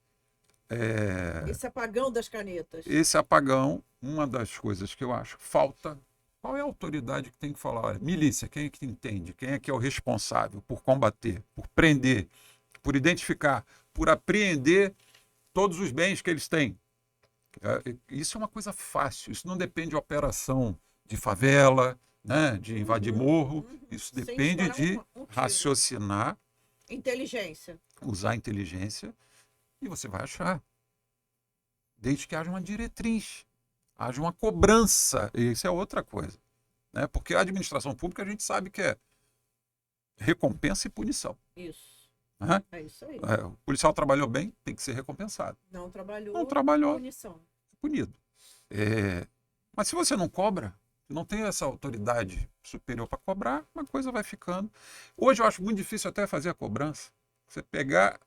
Esse apagão das canetas. apagão, uma das coisas que eu acho falta, qual é a autoridade que tem que falar? Olha, milícia, quem é que entende? Quem é que é o responsável por combater, por prender, por identificar, por apreender todos os bens que eles têm? Isso é uma coisa fácil, isso não depende de operação de favela, né, de invadir morro, isso Sem depende disparar de um tiro. raciocinar, Inteligência. usar a inteligência e você vai achar. Desde que haja uma diretriz, haja uma cobrança, e isso é outra coisa. Né? Porque a administração pública a gente sabe que é recompensa e punição. Isso. Né? É isso aí. O policial trabalhou bem, tem que ser recompensado. Não trabalhou. Não trabalhou, Punição. punido. Mas se você não cobra, não tem essa autoridade superior para cobrar, uma coisa vai ficando. Hoje eu acho muito difícil até fazer a cobrança. Você pegar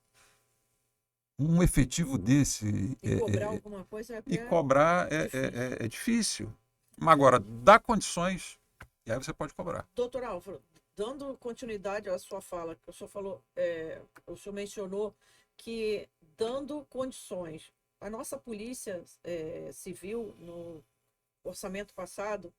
um efetivo desse E cobrar alguma coisa é até e cobrar é difícil. Mas agora, dá condições, e aí você pode cobrar. Doutor Álvaro, dando continuidade à sua fala, que o senhor falou, o senhor mencionou que dando condições, a nossa polícia civil, no orçamento passado,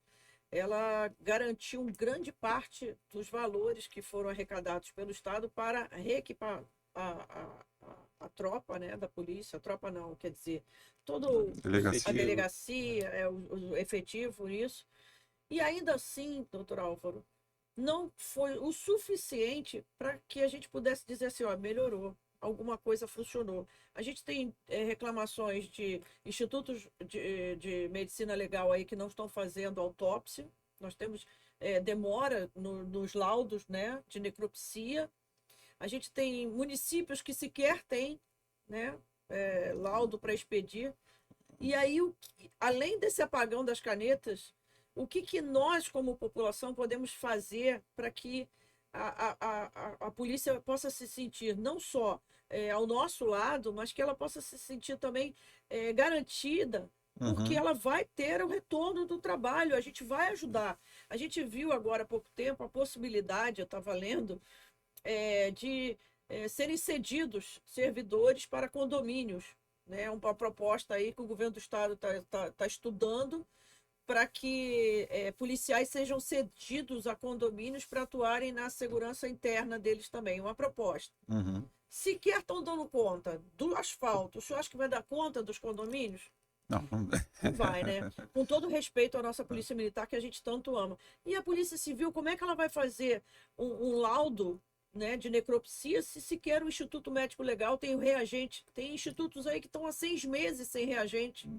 ela garantiu grande parte dos valores que foram arrecadados pelo Estado para reequipar a tropa, né, da polícia, a tropa não, quer dizer, todo Delegacia. a delegacia, o efetivo, isso. E ainda assim, doutor Álvaro, não foi o suficiente para que a gente pudesse dizer assim, ó, melhorou, alguma coisa funcionou. A gente tem reclamações de institutos de medicina legal aí que não estão fazendo autópsia, nós temos demora nos laudos, né, de necropsia. A gente tem municípios que sequer têm, né, laudo para expedir. E aí, além desse apagão das canetas, o que nós, como população, podemos fazer para que a polícia possa se sentir não só ao nosso lado, mas que ela possa se sentir também garantida, porque ela vai ter o retorno do trabalho, a gente vai ajudar. A gente viu agora há pouco tempo a possibilidade, eu estava lendo, de serem cedidos servidores para condomínios. Né? Uma proposta aí que o governo do estado está estudando para que policiais sejam cedidos a condomínios para atuarem na segurança interna deles também. Uma proposta. Sequer estão dando conta do asfalto. O senhor acha que vai dar conta dos condomínios? Não vai, né? Com todo respeito à nossa polícia militar, que a gente tanto ama. E a polícia civil, como é que ela vai fazer um laudo, né, de necropsia se sequer o Instituto Médico Legal tem o reagente? Tem institutos aí que estão há 6 meses sem reagente.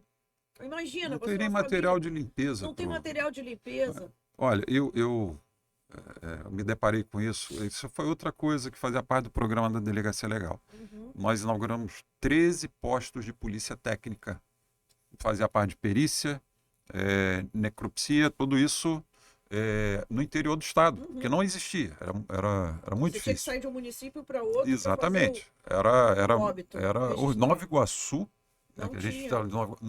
Imagina, não você tem nem uma material família, de limpeza. não tem material de limpeza. Olha, eu me deparei com isso. Isso foi outra coisa que fazia parte do programa da Delegacia Legal. Nós inauguramos 13 postos de polícia técnica. Fazia parte de perícia, necropsia, tudo isso no interior do estado, porque não existia. Era muito Você tinha que difícil. sair de um município para outro. Exatamente. óbito O registrado. Nova Iguaçu, Não que a gente tinha.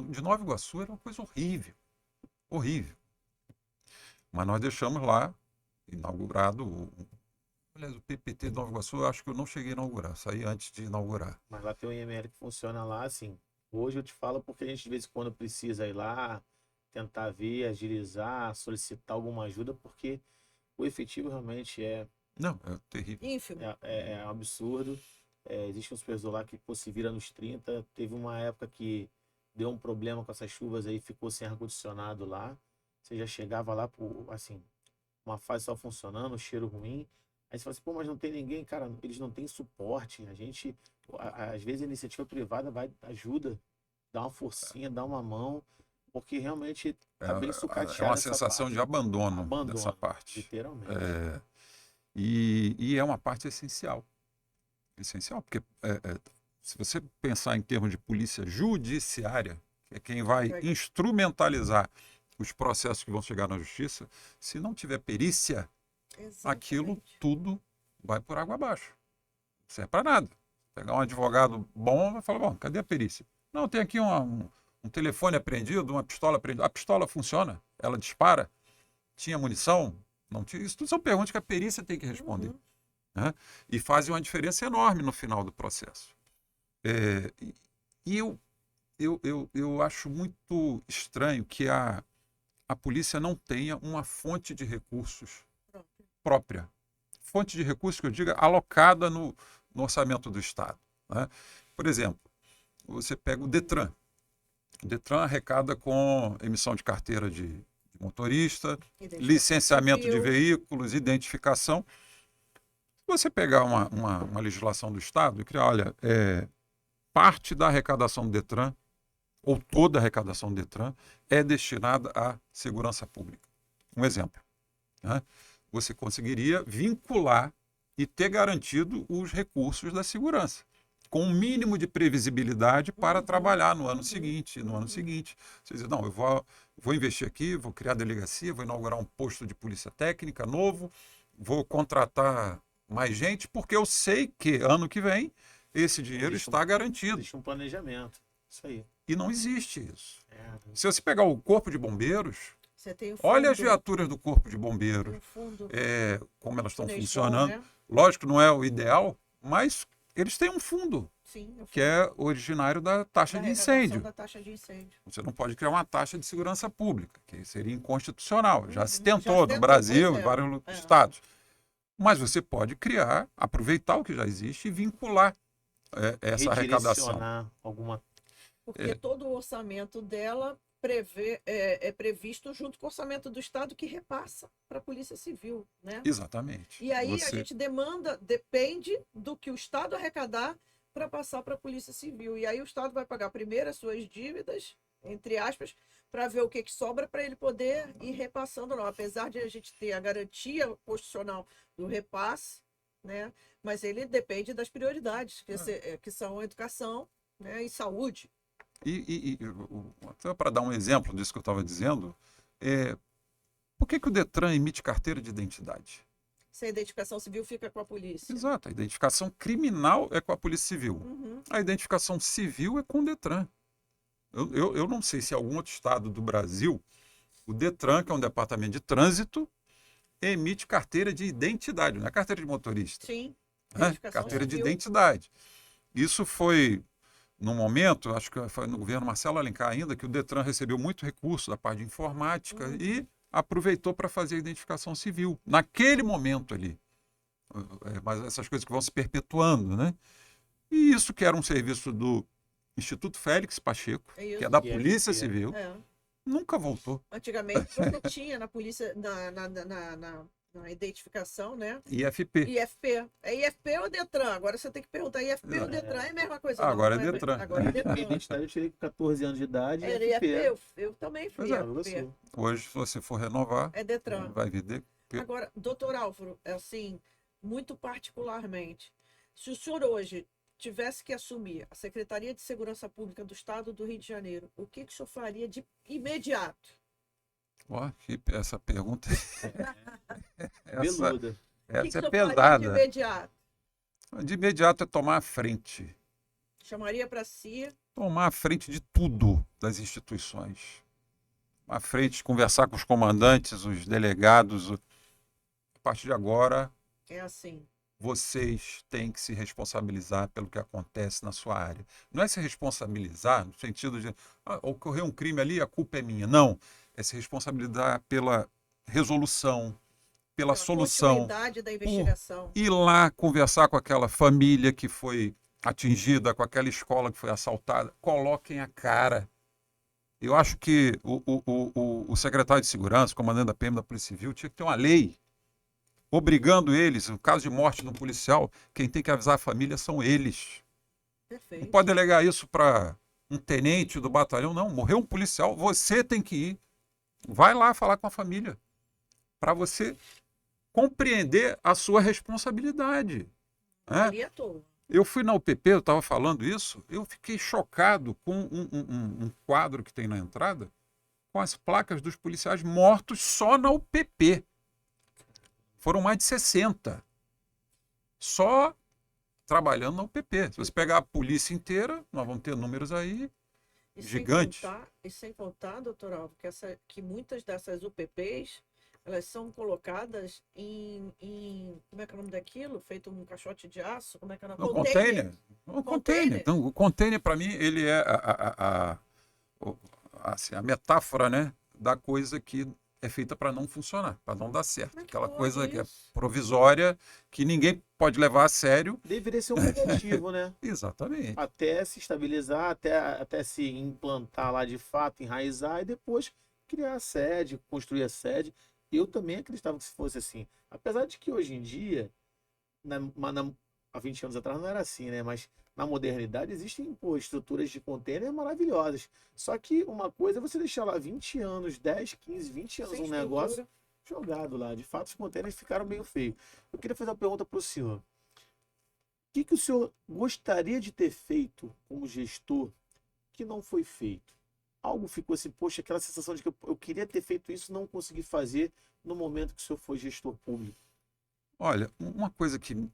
de Nova Iguaçu era uma coisa horrível. Horrível. Mas nós deixamos lá, inaugurado. Aliás, o PPT de Nova Iguaçu, eu acho que eu não cheguei a inaugurar, saí antes de inaugurar. Mas lá tem um IML que funciona lá, assim. Hoje eu te falo porque a gente de vez em quando precisa ir lá, tentar ver, agilizar, solicitar alguma ajuda, porque o efetivo realmente Não, é terrível. Ínfimo. é um absurdo. Existe um supervisor lá que pô, se vira nos 30. Teve uma época que deu um problema com essas chuvas aí, ficou sem ar-condicionado lá. Você já chegava lá, por, assim, uma fase só funcionando, cheiro ruim. Aí você fala assim, pô, mas não tem ninguém, cara, eles não têm suporte. A gente, às vezes a iniciativa privada ajuda, dá uma forcinha, dá uma mão, porque realmente tá bem sucateado. É uma sensação de abandono dessa parte. Literalmente. E é uma parte essencial. Essencial, porque se você pensar em termos de polícia judiciária, que é quem vai instrumentalizar os processos que vão chegar na justiça, se não tiver perícia, aquilo Exatamente. tudo vai por água abaixo. Não serve para nada. Pegar um advogado bom, vai falar, bom, cadê a perícia? Não, tem aqui um telefone apreendido, uma pistola apreendida. A pistola funciona? Ela dispara? Tinha munição? Não tinha. Isso tudo são perguntas que a perícia tem que responder. Uhum. Né? E fazem uma diferença enorme no final do processo. E eu acho muito estranho que a polícia não tenha uma fonte de recursos Pronto. própria. Fonte de recursos que eu diga alocada no orçamento do Estado. Né? Por exemplo, você pega o Detran. O Detran arrecada com emissão de carteira de motorista, Identificação licenciamento de civil. veículos, identificação. Se você pegar uma legislação do Estado e criar, olha, parte da arrecadação do Detran, ou toda a arrecadação do Detran, é destinada à segurança pública. Um exemplo. Né? Você conseguiria vincular e ter garantido os recursos da segurança, com um mínimo de previsibilidade para trabalhar no ano seguinte, no ano seguinte. Você diz, não, eu vou investir aqui, vou criar delegacia, vou inaugurar um posto de polícia técnica novo, vou contratar mais gente, porque eu sei que ano que vem esse dinheiro está garantido. Existe um planejamento. Isso aí. E não existe isso. É. Se você pegar o Corpo de Bombeiros, Você tem o olha as fundo, viaturas do Corpo de Bombeiros, o fundo como elas estão Funescom, funcionando. né? Lógico, não é o ideal, mas eles têm um fundo, Sim, o que fundo é originário da taxa da de arrecadação incêndio. da taxa de incêndio. Você não pode criar uma taxa de segurança pública, que seria inconstitucional. Já se Uhum. tentou Já se no tentou, Brasil, pois em é. vários É. estados. Mas você pode criar, aproveitar o que já existe e vincular essa arrecadação. Redirecionar alguma. Porque todo o orçamento dela é previsto junto com o orçamento do Estado que repassa para a Polícia Civil, né? Exatamente. E aí a Você- gente depende do que o Estado arrecadar para passar para a Polícia Civil. E aí o Estado vai pagar primeiro as suas dívidas, entre aspas, para ver o que sobra para ele poder ir repassando, não. Apesar de a gente ter a garantia constitucional do repasse, né? Mas ele depende das prioridades, que são a educação, né, e saúde. Até para dar um exemplo disso que eu estava dizendo, por que o Detran emite carteira de identidade? Se a identificação civil fica com a polícia. Exato, a identificação criminal é com a Polícia Civil. Uhum. A identificação civil é com o Detran. Eu não sei se em algum outro estado do Brasil, o Detran, que é um departamento de trânsito, emite carteira de identidade, não é carteira de motorista. Sim. Né? Identificação Carteira de civil. identidade. Isso foi, no momento, acho que foi no governo Marcelo Alencar ainda, que o Detran recebeu muito recurso da parte de informática e aproveitou para fazer a identificação civil. Naquele momento ali. Mas essas coisas que vão se perpetuando, né? E isso que era um serviço do Instituto Félix Pacheco, É isso. que é da E Polícia FP. Civil, É. nunca voltou. Antigamente você tinha na polícia, na identificação, né? IFP. IFP. É IFP ou Detran? Agora você tem que perguntar, IFP ou Detran? É a mesma coisa. não, Agora não é Detran. Agora é A Detran. identidade eu tirei com 14 anos de idade. Era e IFP, FP. eu também fui Pois é, IFP. Hoje, se você for renovar, É Detran. vai vir DP. Agora, doutor Álvaro, assim, muito particularmente, se o senhor hoje tivesse que assumir a Secretaria de Segurança Pública do Estado do Rio de Janeiro, o que o senhor faria de imediato? Ó, essa pergunta Veluda. O que essa o é senhor faria de pesada. imediato? De imediato é tomar a frente. Chamaria para si? Tomar a frente de tudo das instituições. À frente, conversar com os comandantes, os delegados. A partir de agora, É assim. vocês têm que se responsabilizar pelo que acontece na sua área. Não é se responsabilizar no sentido de ocorreu um crime ali, a culpa é minha. Não. É se responsabilizar pela resolução, pela solução. Continuidade da investigação. Ir lá conversar com aquela família que foi atingida, com aquela escola que foi assaltada. Coloquem a cara. Eu acho que o secretário de Segurança, o comandante da PM da Polícia Civil, tinha que ter uma lei obrigando eles, no caso de morte de um policial, quem tem que avisar a família são eles. Não Perfeito. pode delegar isso para um tenente do batalhão, não. Morreu um policial, você tem que ir. Vai lá falar com a família, para você compreender a sua responsabilidade. Né? Ali à toa. Eu fui na UPP, eu estava falando isso, eu fiquei chocado com um quadro que tem na entrada, com as placas dos policiais mortos só na UPP. foram mais de 60. Só trabalhando na UPP. Se você pegar a polícia inteira, nós vamos ter números aí gigantes. E sem contar, doutor Alvo, que muitas dessas UPPs, elas são colocadas como é que é o nome daquilo? Feito um caixote de aço? Como é que é o nome? Um container. Um container. Então, o container, para mim, ele é assim, a metáfora, né, da coisa que é feita para não funcionar, para não dar certo. Aquela coisa que é provisória, que ninguém pode levar a sério. Deveria ser um objetivo, né? Exatamente. Até se estabilizar, até se implantar lá de fato, enraizar e depois criar a sede, construir a sede. Eu também acreditava que se fosse assim. Apesar de que hoje em dia, há 20 anos atrás não era assim, né? Mas na modernidade existem estruturas de container maravilhosas. Só que uma coisa é você deixar lá 20 anos, 10, 15, 20 anos Sem um negócio jogado lá. De fato, os containers ficaram meio feios. Eu queria fazer uma pergunta para o senhor. O que o senhor gostaria de ter feito como gestor que não foi feito? Algo ficou assim, poxa, aquela sensação de que eu queria ter feito isso e não consegui fazer no momento que o senhor foi gestor público. Olha, uma coisa que me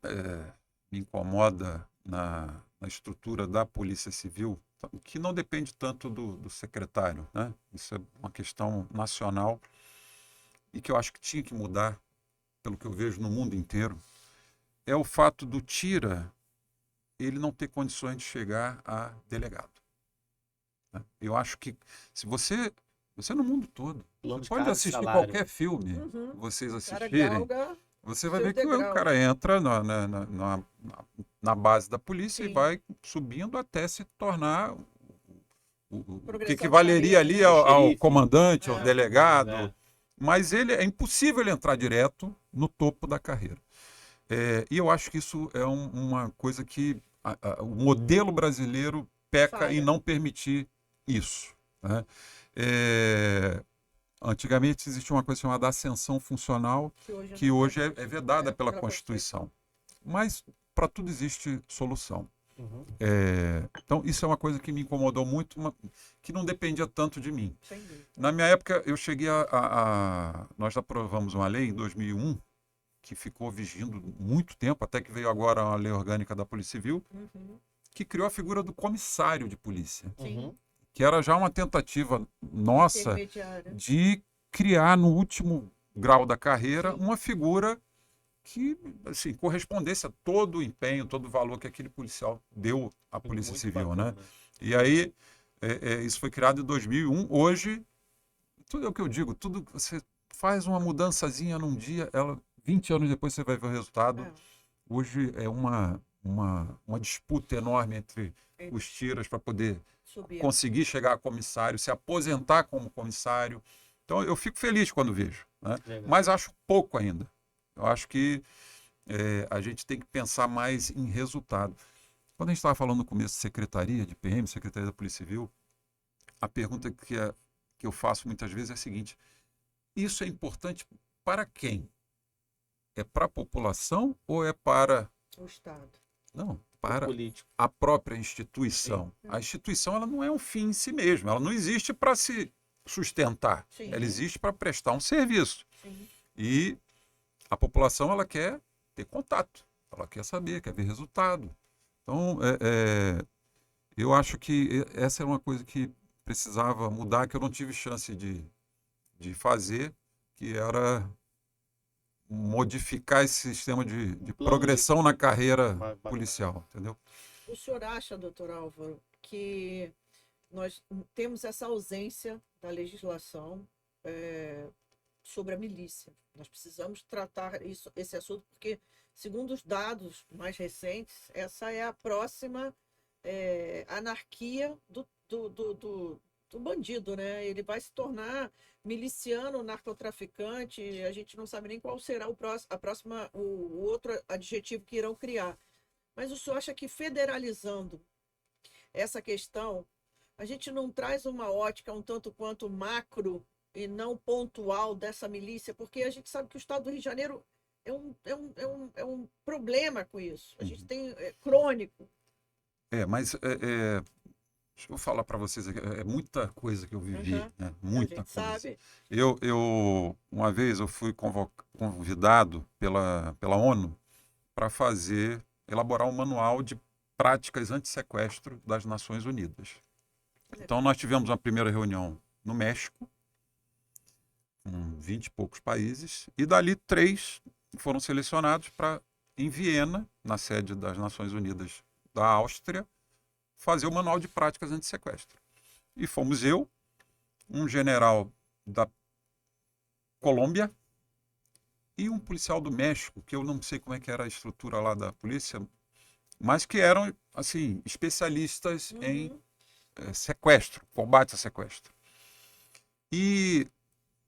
incomoda na estrutura da Polícia Civil, que não depende tanto do secretário, né? Isso é uma questão nacional e que eu acho que tinha que mudar, pelo que eu vejo no mundo inteiro, é o fato do tira ele não ter condições de chegar a delegado. Né? Eu acho que se você no mundo todo, você pode assistir qualquer filme, vocês assistirem, você vai ver que o cara entra na base da polícia e vai subindo até se tornar o que equivaleria ali ao comandante, ao delegado. Mas é impossível ele entrar direto no topo da carreira. E eu acho que isso é uma coisa que o modelo brasileiro peca em não permitir isso. Né? Antigamente existia uma coisa chamada ascensão funcional, que hoje é vedada pela Constituição. Mas para tudo existe solução. Então, isso é uma coisa que me incomodou muito, que não dependia tanto de mim. Na minha época, eu cheguei nós aprovamos uma lei em 2001, que ficou vigindo muito tempo, até que veio agora a lei orgânica da Polícia Civil, que criou a figura do comissário de polícia. Que era já uma tentativa nossa de criar no último grau da carreira uma figura que assim, correspondesse a todo o empenho, todo o valor que aquele policial deu à Polícia Civil. Bacana, né? E aí, isso foi criado em 2001. Hoje, tudo é o que eu digo, tudo você faz uma mudançazinha num dia, 20 anos depois você vai ver o resultado. Hoje é uma disputa enorme entre os tiras para poder conseguir chegar a comissário, se aposentar como comissário. Então, eu fico feliz quando vejo, né? Mas acho pouco ainda. Eu acho que a gente tem que pensar mais em resultado. Quando a gente estava falando no começo de secretaria, de PM, Secretaria da Polícia Civil, a pergunta que eu faço muitas vezes é a seguinte: isso é importante para quem? É para a população ou é para o Estado? Não, para a própria instituição. Sim. A instituição ela não é um fim em si mesma, ela não existe para se sustentar, ela existe para prestar um serviço. E a população ela quer ter contato, ela quer saber, quer ver resultado. Então, eu acho que essa é uma coisa que precisava mudar, que eu não tive chance de fazer, que era modificar esse sistema de progressão na carreira policial, entendeu? O senhor acha, doutor Álvaro, que nós temos essa ausência da legislação sobre a milícia? Nós precisamos tratar esse assunto porque, segundo os dados mais recentes, essa é a próxima anarquia do bandido, né? Ele vai se tornar miliciano, narcotraficante, a gente não sabe nem qual será o outro adjetivo que irão criar. Mas o senhor acha que federalizando essa questão, a gente não traz uma ótica um tanto quanto macro e não pontual dessa milícia? Porque a gente sabe que o estado do Rio de Janeiro é um problema com isso. A gente tem crônico. Mas Deixa eu falar para vocês aqui, é muita coisa que eu vivi, Uhum. né? A Muita gente coisa. sabe. Uma vez eu fui convidado pela ONU para elaborar um manual de práticas anti-sequestro das Nações Unidas. Então, nós tivemos uma primeira reunião no México, com 20 e poucos países, e dali 3 foram selecionados para, em Viena, na sede das Nações Unidas da Áustria, fazer o manual de práticas anti-sequestro. E fomos eu, um general da Colômbia e um policial do México, que eu não sei como é que era a estrutura lá da polícia, mas que eram, assim, especialistas em sequestro, combate a sequestro. E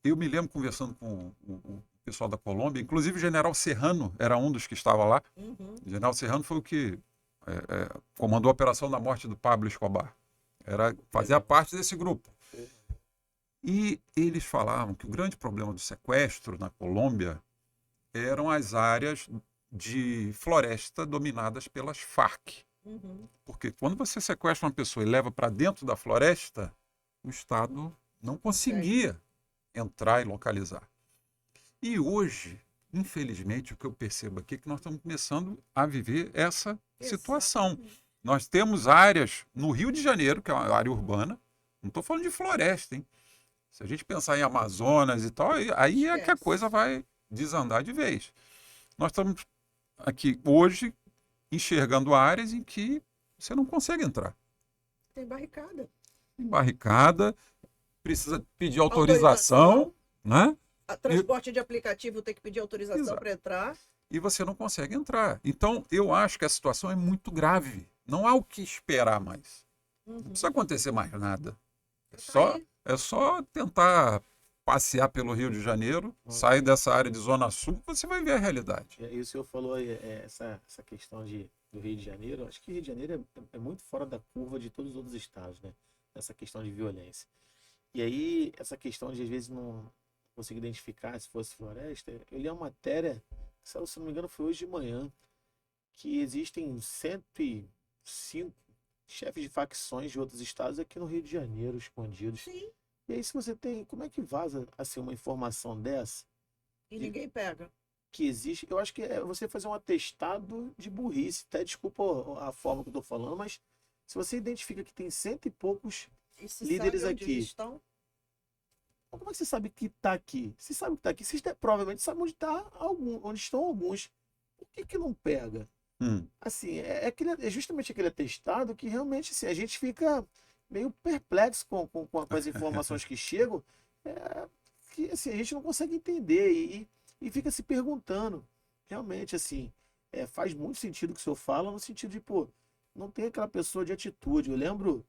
eu me lembro conversando com o pessoal da Colômbia, inclusive o general Serrano era um dos que estava lá. Uhum. O general Serrano foi o que comandou a operação da morte do Pablo Escobar. Fazia parte desse grupo. E eles falavam que o grande problema do sequestro na Colômbia eram as áreas de floresta dominadas pelas Farc. Uhum. Porque quando você sequestra uma pessoa e leva para dentro da floresta, o Estado não conseguia entrar e localizar. E hoje, infelizmente, o que eu percebo aqui é que nós estamos começando a viver essa situação. Nós temos áreas no Rio de Janeiro, que é uma área urbana, não estou falando de floresta, hein? Se a gente pensar em Amazonas e tal, aí é que a coisa vai desandar de vez. Nós estamos aqui hoje enxergando áreas em que você não consegue entrar. Tem barricada. Tem barricada, precisa pedir autorização, né? Transporte de aplicativo tem que pedir autorização para entrar. E você não consegue entrar. Então, eu acho que a situação é muito grave. Não há o que esperar mais. Não precisa acontecer mais nada. É só tentar passear pelo Rio de Janeiro, sair dessa área de Zona Sul, você vai ver a realidade. E o senhor falou essa questão do Rio de Janeiro. Acho que o Rio de Janeiro é muito fora da curva de todos os outros estados, né? Essa questão de violência. E aí, essa questão de, às vezes, não conseguir identificar se fosse floresta. Eu li uma matéria, se não me engano, foi hoje de manhã, que existem 105 chefes de facções de outros estados aqui no Rio de Janeiro, escondidos. Sim. E aí, se você tem. Como é que vaza assim, uma informação dessa? E ninguém pega. Que existe. Eu acho que é você fazer um atestado de burrice. Até desculpa a forma que eu estou falando, mas se você identifica que tem 100 e poucos líderes sabe onde aqui. Eles estão? Como é que você sabe que está aqui? Se sabe que está aqui, você provavelmente sabe onde onde estão alguns. Por que não pega? Assim, é justamente aquele atestado que realmente assim, a gente fica meio perplexo com as informações que chegam, que assim, a gente não consegue entender e fica se perguntando. Realmente, assim, faz muito sentido o que o senhor fala, no sentido de, pô, não tem aquela pessoa de atitude. Eu lembro,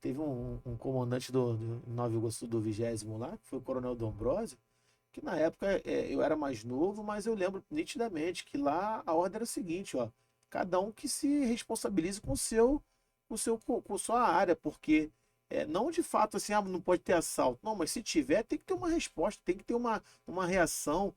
teve um comandante do Nova Iguaçu, do 20º lá, que foi o Coronel D'Ambrosio, que na época eu era mais novo, mas eu lembro nitidamente que lá a ordem era a seguinte, ó, cada um que se responsabilize com sua área, porque não de fato assim, não pode ter assalto, não, mas se tiver tem que ter uma resposta, tem que ter uma reação.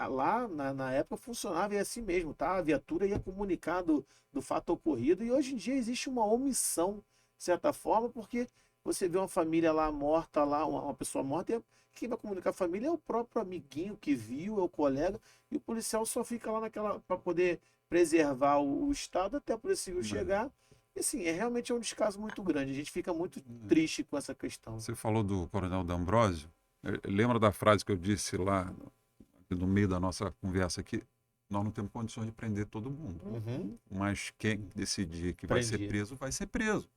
Lá na época funcionava assim mesmo, tá? A viatura ia comunicar do fato ocorrido e hoje em dia existe uma omissão, de certa forma, porque você vê uma família lá morta, lá uma pessoa morta, e quem vai comunicar a família é o próprio amiguinho que viu, é o colega, e o policial só fica lá para poder preservar o Estado até a Polícia Civil chegar. E assim, realmente um descaso muito grande. A gente fica muito triste com essa questão. Você falou do Coronel D'Ambrosio. Lembra da frase que eu disse lá no meio da nossa conversa aqui? Nós não temos condições de prender todo mundo. Mas quem decidir que vai ser preso, vai ser preso.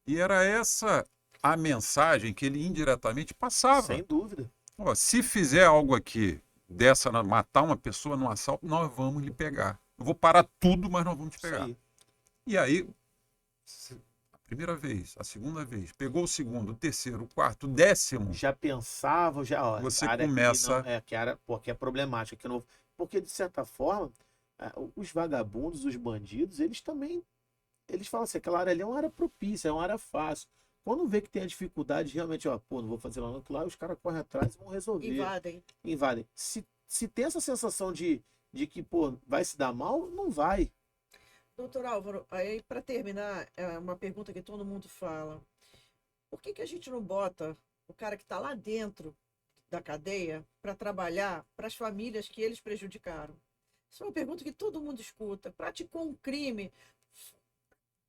E era essa a mensagem que ele indiretamente passava. Sem dúvida. Ó, se fizer algo aqui matar uma pessoa num assalto, nós vamos lhe pegar. Eu vou parar tudo, mas nós vamos te pegar. E aí, a primeira vez, a segunda vez, pegou o segundo, o terceiro, o quarto, o 10º. Já pensava, ó, você começa... que é problemática. Que não... Porque, de certa forma, os vagabundos, os bandidos, eles também... Eles falam assim, aquela área ali é uma área propícia, é uma área fácil. Quando vê que tem a dificuldade, realmente, ó, pô, não vou fazer lá no outro lado, os caras correm atrás e vão resolver. Invadem. Se tem essa sensação de que, pô, vai se dar mal, não vai. Doutor Álvaro, aí para terminar, é uma pergunta que todo mundo fala. Por que a gente não bota o cara que está lá dentro da cadeia para trabalhar para as famílias que eles prejudicaram? Isso é uma pergunta que todo mundo escuta. Praticou um crime,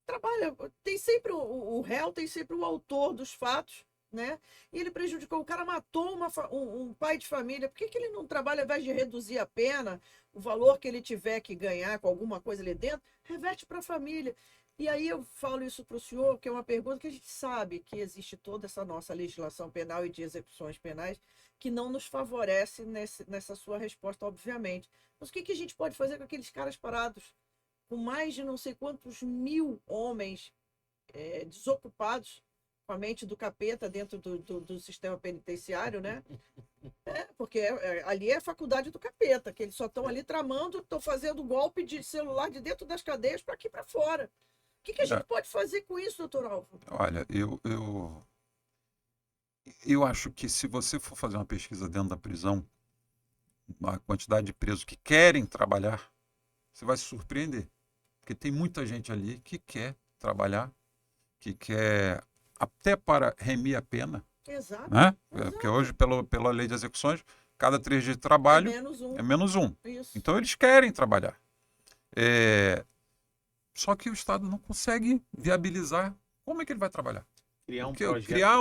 trabalha, tem sempre o réu, tem sempre o autor dos fatos, né? E ele prejudicou, o cara matou um pai de família. Por que ele não trabalha, ao invés de reduzir a pena, o valor que ele tiver que ganhar com alguma coisa ali dentro, reverte para a família? E aí eu falo isso para o senhor, que é uma pergunta que a gente sabe que existe toda essa nossa legislação penal e de execuções penais que não nos favorece nessa sua resposta, obviamente. Mas o que a gente pode fazer com aqueles caras parados, com mais de não sei quantos mil homens desocupados, com a mente do capeta dentro do sistema penitenciário, né? Porque ali é a faculdade do capeta, que eles só estão ali tramando, estão fazendo golpe de celular de dentro das cadeias para aqui para fora. O que a gente pode fazer com isso, doutor Álvaro? Olha, eu acho que se você for fazer uma pesquisa dentro da prisão, a quantidade de presos que querem trabalhar, você vai se surpreender. Porque tem muita gente ali que quer trabalhar, que quer até para remir a pena. Exato. Né? Exato. Porque hoje, pela lei de execuções, cada 3 dias de trabalho é menos um. Isso. Então, eles querem trabalhar. Só que o Estado não consegue viabilizar. Como é que ele vai trabalhar? Criar um Porque projeto. criar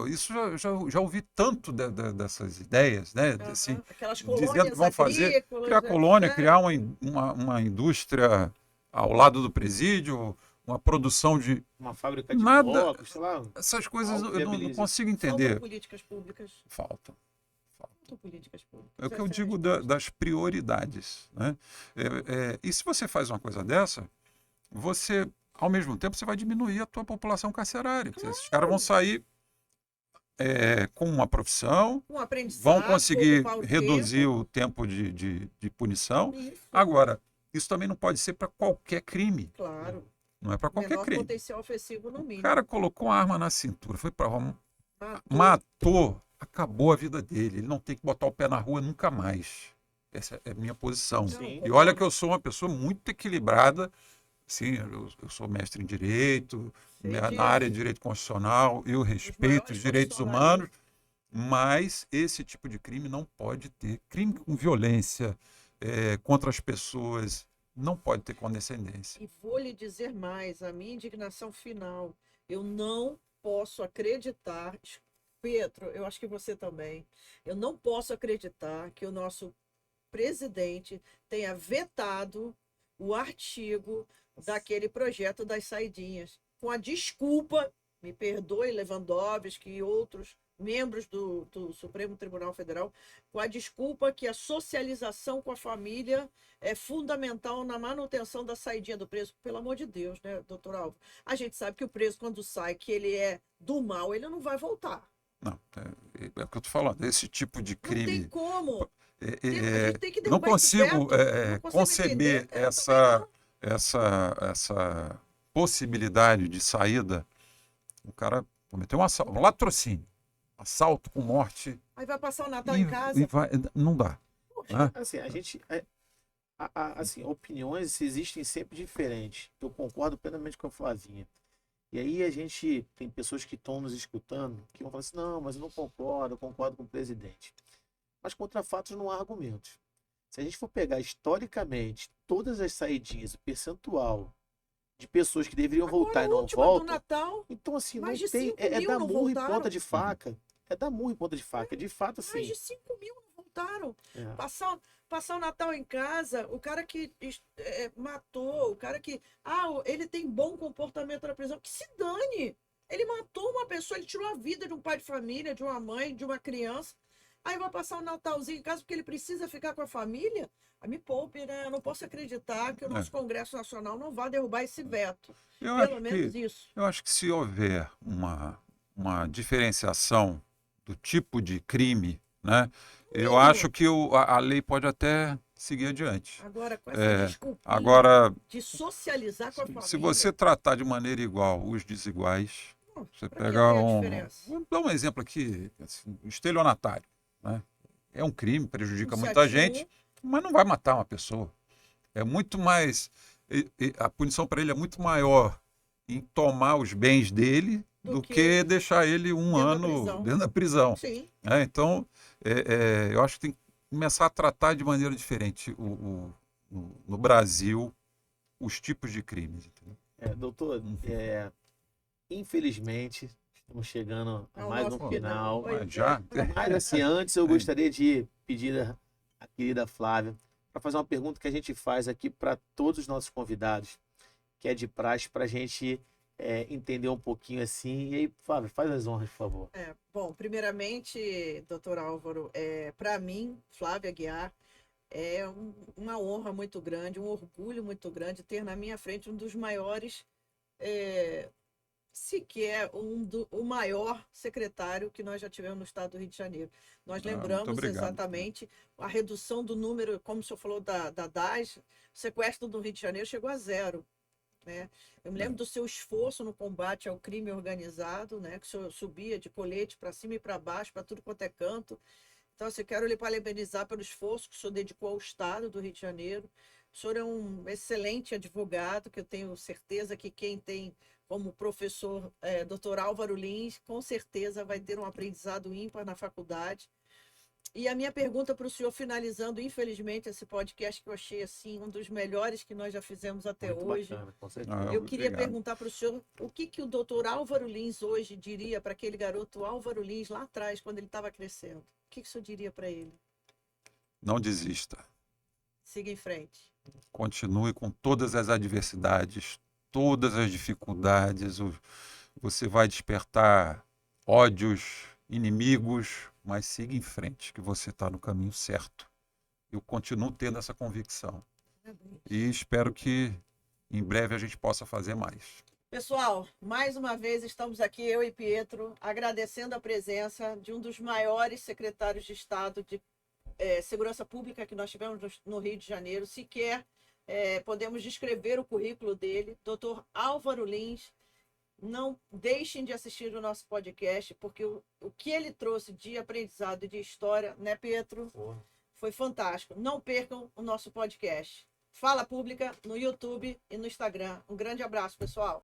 isso já ouvi tanto dessas ideias, né? Assim, aquelas colônias dizendo que vão fazer, criar colônia, criar uma indústria ao lado do presídio, uma produção de... Uma fábrica de nada, blocos, sei lá. Essas coisas eu não consigo entender. Faltam políticas públicas. Faltam políticas públicas. É o que eu digo das prioridades, né? E se você faz uma coisa dessa, você, ao mesmo tempo, você vai diminuir a tua população carcerária. Claro. Esses caras vão sair com uma profissão, vão conseguir reduzir o tempo de punição. Isso. Agora, isso também não pode ser para qualquer crime. Claro. Não é para qualquer crime. Potencial ofensivo no mínimo. O cara colocou uma arma na cintura, foi para Roma, matou, acabou a vida dele. Ele não tem que botar o pé na rua nunca mais. Essa é a minha posição. Sim. E olha que eu sou uma pessoa muito equilibrada. Sim, eu sou mestre em direito, na área de direito constitucional, eu respeito os direitos humanos, mas esse tipo de crime não pode ter. Crime com violência contra as pessoas não pode ter condescendência. E vou lhe dizer mais, a minha indignação final, eu não posso acreditar, Pedro, eu acho que você também, eu não posso acreditar que o nosso presidente tenha vetado o artigo daquele projeto das saidinhas, com a desculpa, me perdoe Lewandowski e outros membros do Supremo Tribunal Federal, com a desculpa que a socialização com a família é fundamental na manutenção da saidinha do preso. Pelo amor de Deus, né, doutor Álvaro? A gente sabe que o preso, quando sai, que ele é do mal, ele não vai voltar. Não, é o que eu estou falando, esse tipo de crime... Não tem como. Não consigo conceber essa possibilidade de saída. O cara cometeu um latrocínio, assalto com morte. Aí vai passar o Natal em casa. Não dá. Né? Assim, a gente... assim, opiniões existem sempre diferentes. Eu concordo plenamente com a Flavinha. E aí a gente tem pessoas que estão nos escutando que vão falar assim, não, mas eu não concordo, eu concordo com o presidente. Mas contra fatos não há argumentos. Se a gente for pegar historicamente todas as saidinhas, o percentual de pessoas que deveriam voltar e não voltam, Natal, então assim, não tem, dar murro em ponta de faca. É dar murro em ponta de faca. De fato, assim... Mais de 5 mil não voltaram. Passar o Natal em casa, o cara que matou, o cara que... ele tem bom comportamento na prisão, que se dane. Ele matou uma pessoa, ele tirou a vida de um pai de família, de uma mãe, de uma criança. Aí vai passar o Natalzinho em casa porque ele precisa ficar com a família? Me poupe, né? Eu não posso acreditar que o nosso Congresso Nacional não vai derrubar esse veto. Pelo menos isso. Eu acho que se houver uma diferenciação do tipo de crime, né? Eu acho que a lei pode até seguir adiante. Agora, com essa desculpinha de socializar com a família... Se você tratar de maneira igual os desiguais, você pega vou dar um exemplo aqui, assim, estelionatário. Né? É um crime, prejudica muita gente, mas não vai matar uma pessoa. É muito mais a punição para ele é muito maior em tomar os bens dele do que deixar ele um ano dentro da prisão. Sim. Então, eu acho que tem que começar a tratar de maneira diferente no Brasil os tipos de crimes. Doutor, infelizmente, estamos chegando a mais um final. Já? Mas assim, antes eu gostaria de pedir a querida Flávia para fazer uma pergunta que a gente faz aqui para todos os nossos convidados, que é de praxe, para a gente entender um pouquinho assim. E aí, Flávia, faz as honras, por favor. Bom, primeiramente, doutor Álvaro, para mim, Flávia Aguiar, é uma honra muito grande, um orgulho muito grande ter na minha frente um dos maiores, sequer o maior secretário que nós já tivemos no estado do Rio de Janeiro. Nós lembramos exatamente a redução do número, como o senhor falou da DAS, o sequestro do Rio de Janeiro chegou a 0. Né? Eu me lembro do seu esforço no combate ao crime organizado, né? Que o senhor subia de colete para cima e para baixo, para tudo quanto é canto. Então, eu quero lhe parabenizar pelo esforço que o senhor dedicou ao Estado do Rio de Janeiro. O senhor é um excelente advogado, que eu tenho certeza que quem tem como professor Dr. Álvaro Lins, com certeza vai ter um aprendizado ímpar na faculdade. E a minha pergunta para o senhor, finalizando, infelizmente, esse podcast que eu achei assim, um dos melhores que nós já fizemos até Muito hoje. Bacana, com certeza. Eu queria perguntar para o senhor o que o doutor Álvaro Lins hoje diria para aquele garoto Álvaro Lins lá atrás, quando ele estava crescendo. O que o senhor diria para ele? Não desista. Siga em frente. Continue com todas as adversidades, todas as dificuldades. Você vai despertar ódios, inimigos, mas siga em frente, que você está no caminho certo. Eu continuo tendo essa convicção. E espero que em breve a gente possa fazer mais. Pessoal, mais uma vez estamos aqui, eu e Pietro, agradecendo a presença de um dos maiores secretários de Estado de Segurança Pública que nós tivemos no Rio de Janeiro. Sequer podemos descrever o currículo dele, Dr. Álvaro Lins. Não deixem de assistir o nosso podcast, porque o que ele trouxe de aprendizado e de história, né, Pietro? Foi fantástico. Não percam o nosso podcast. Fala Pública no YouTube e no Instagram. Um grande abraço, pessoal.